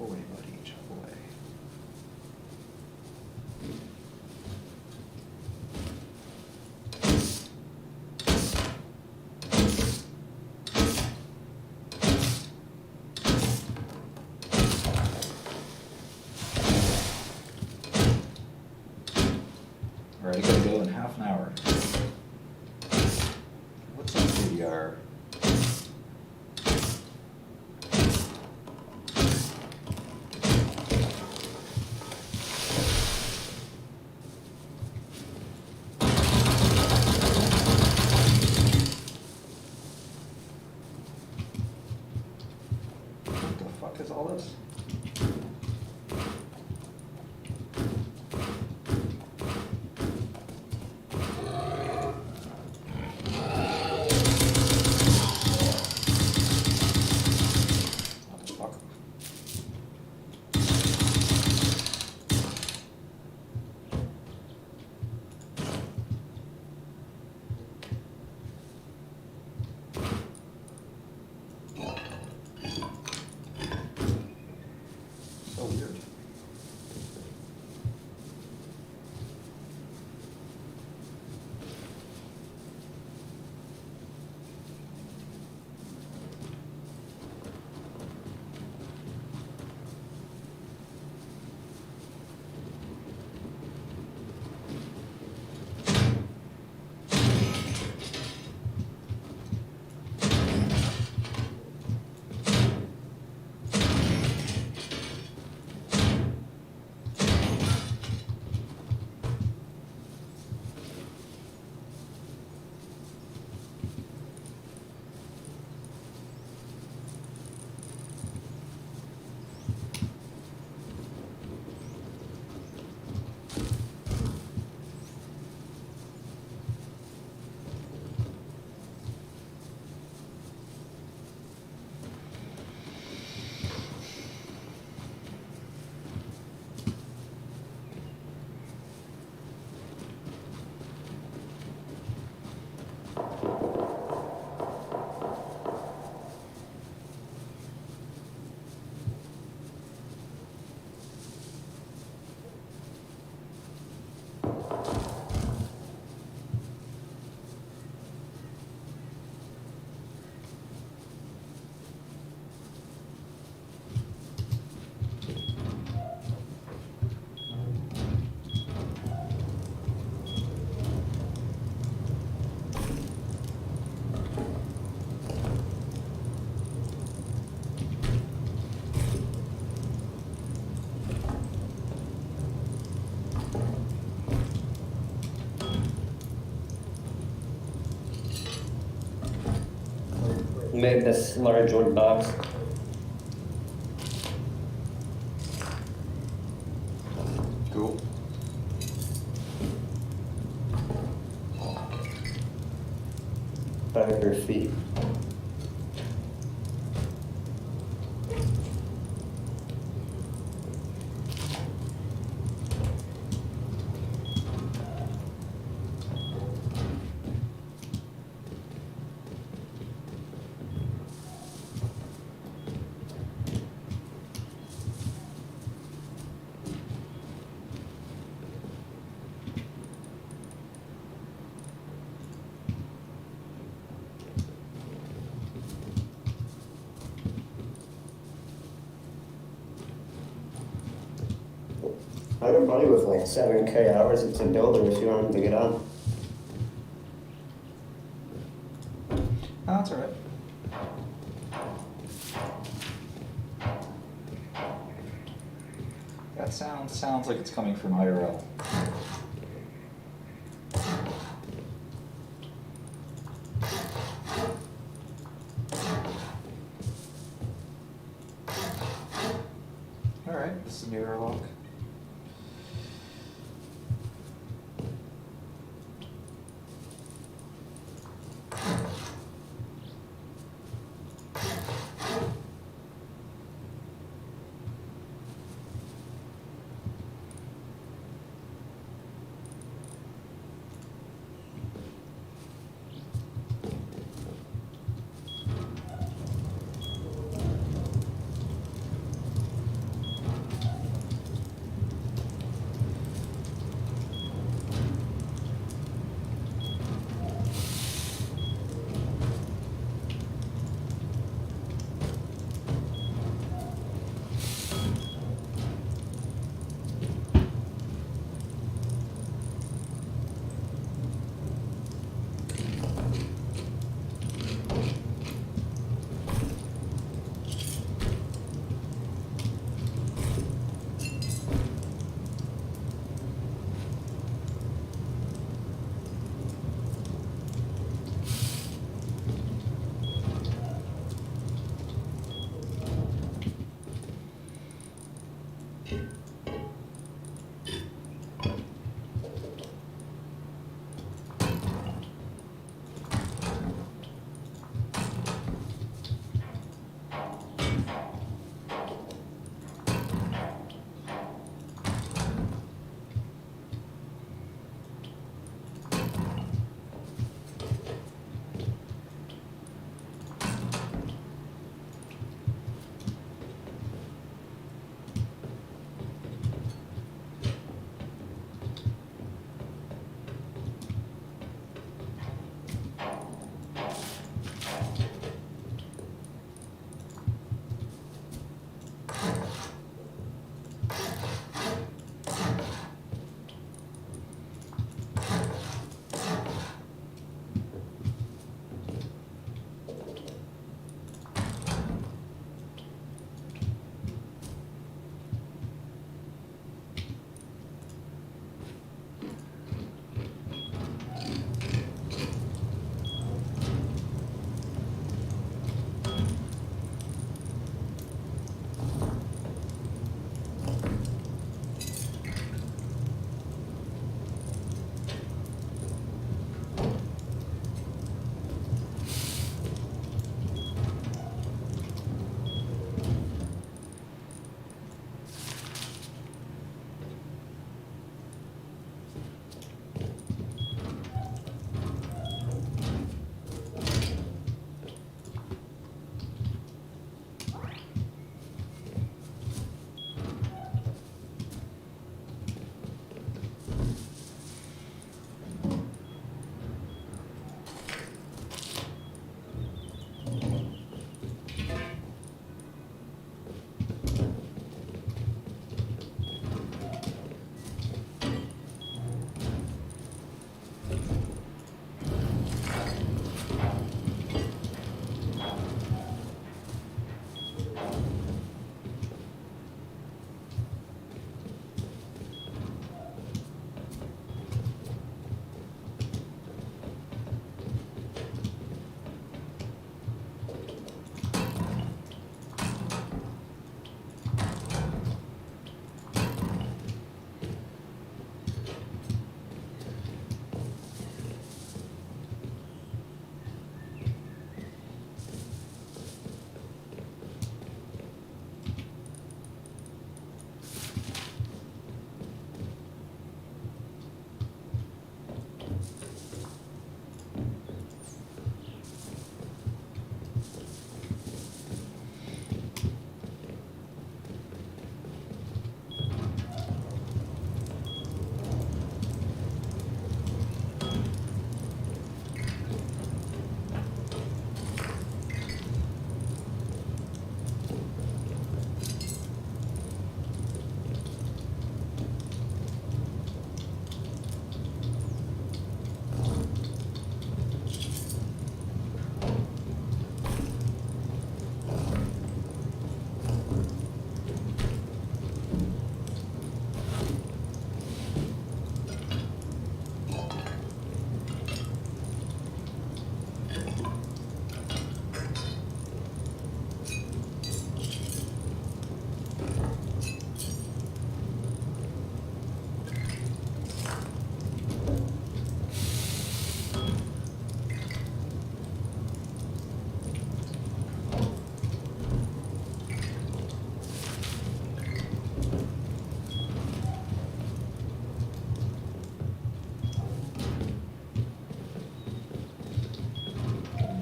away, buddy, chop away. All right, I gotta go in half an hour. What's on DDR? What the fuck is all this? What the fuck? So weird. Made this large wood box. Cool. 500 feet. I got buddy with like 7K hours. It's a builder if you want him to get on. Oh, that's all right. That sounds like it's coming from IRL. All right, this is mirror lock.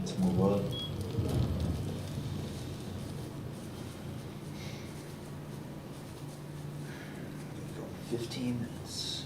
Let's move up. Go 15 minutes.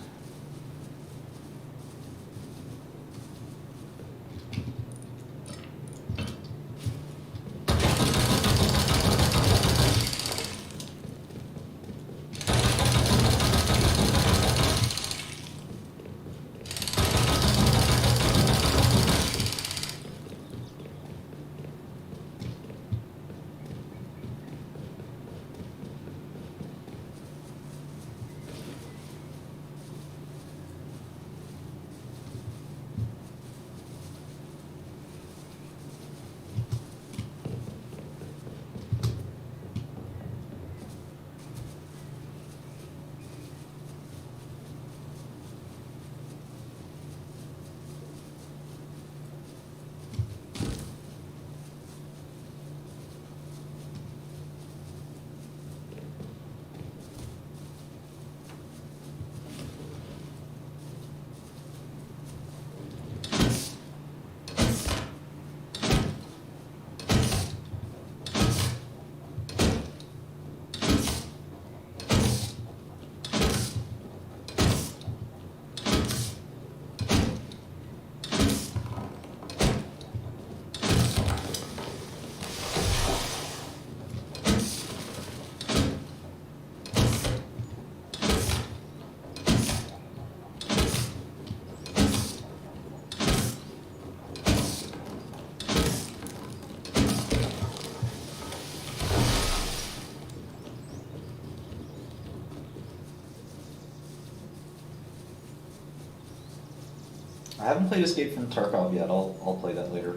I haven't played Escape from Tarkov yet. I'll play that later.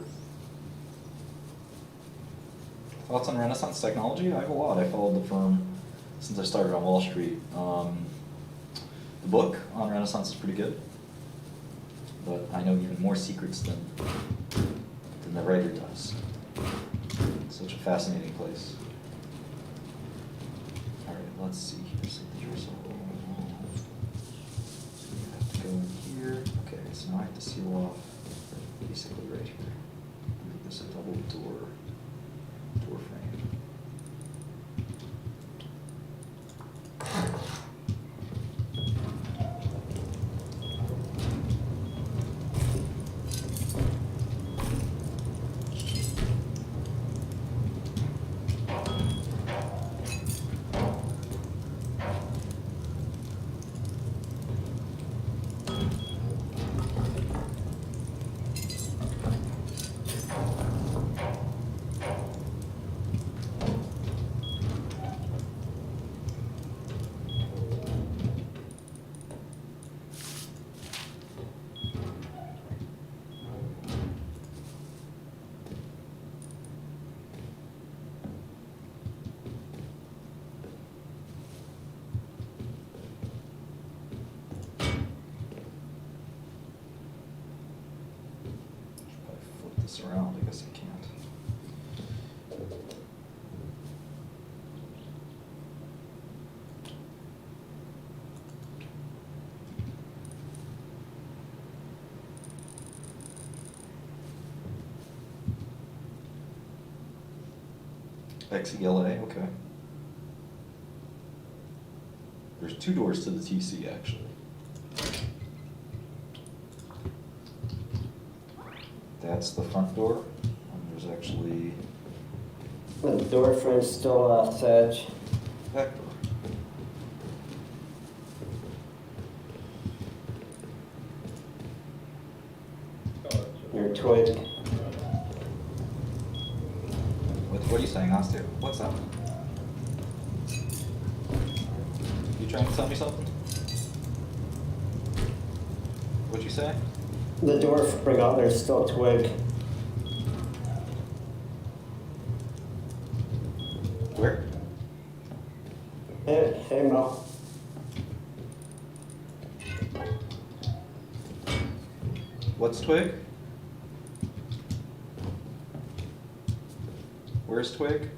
Thoughts on Renaissance Technology? I have a lot. I followed the firm since I started on Wall Street. The book on Renaissance is pretty good, but I know even more secrets than the writer does. It's such a fascinating place. All right, let's see here. So there's so you have to go in here. Okay, so now I have to seal off basically right here. Make this a double door frame. this around. I guess I can't. XELA, okay. There's 2 doors to the TC, actually. That's the front door, and there's actually The door frame's still off edge. back door. Your twig. What are you saying, Austin? What's up? You trying to tell me something? What'd you say? The door frame out there's still twig. Where? Hey Mel. What's Twig? Where's Twig?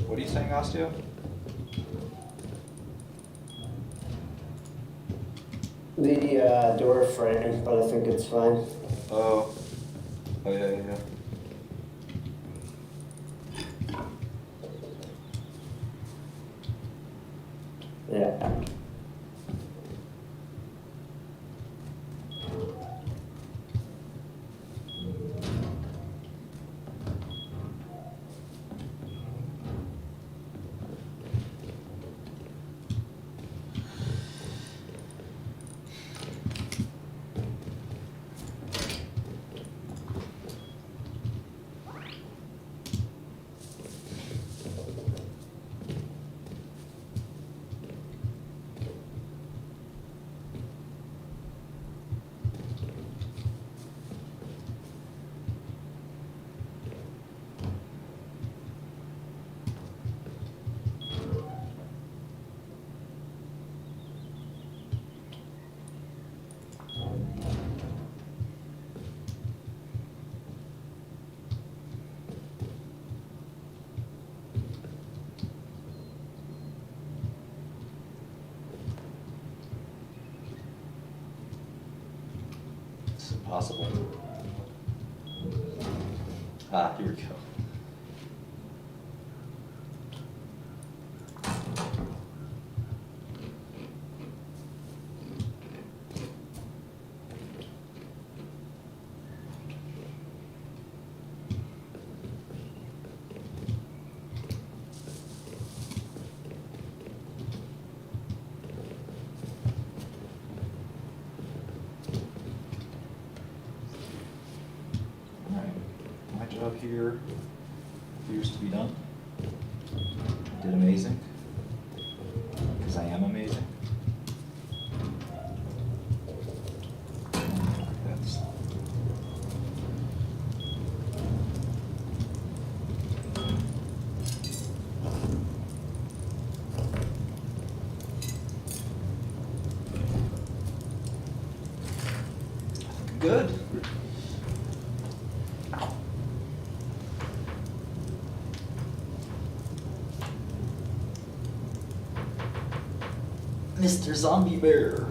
What are you saying, Osteo? The door frame, but I think it's fine. Oh. Oh, yeah, yeah, yeah. Yeah. It's impossible. Ah, here we go. My job here appears to be done. I did amazing, because I am amazing. That's good. Mr. Zombie Bear.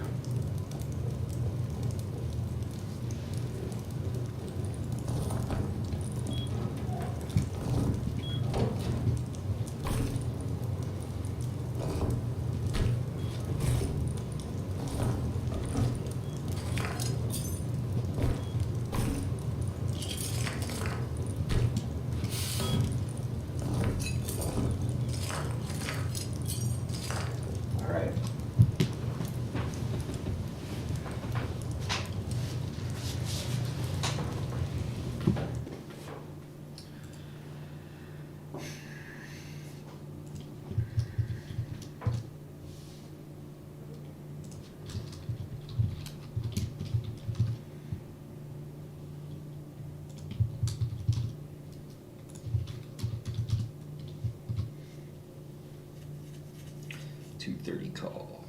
All right. $2:30 call.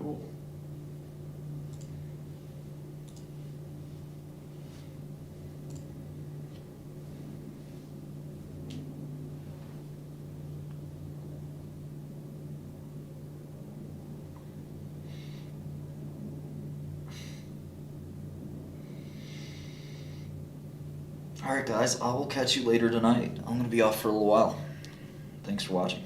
Cool. Alright guys, I will catch you later tonight. I'm gonna be off for a little while. Thanks for watching.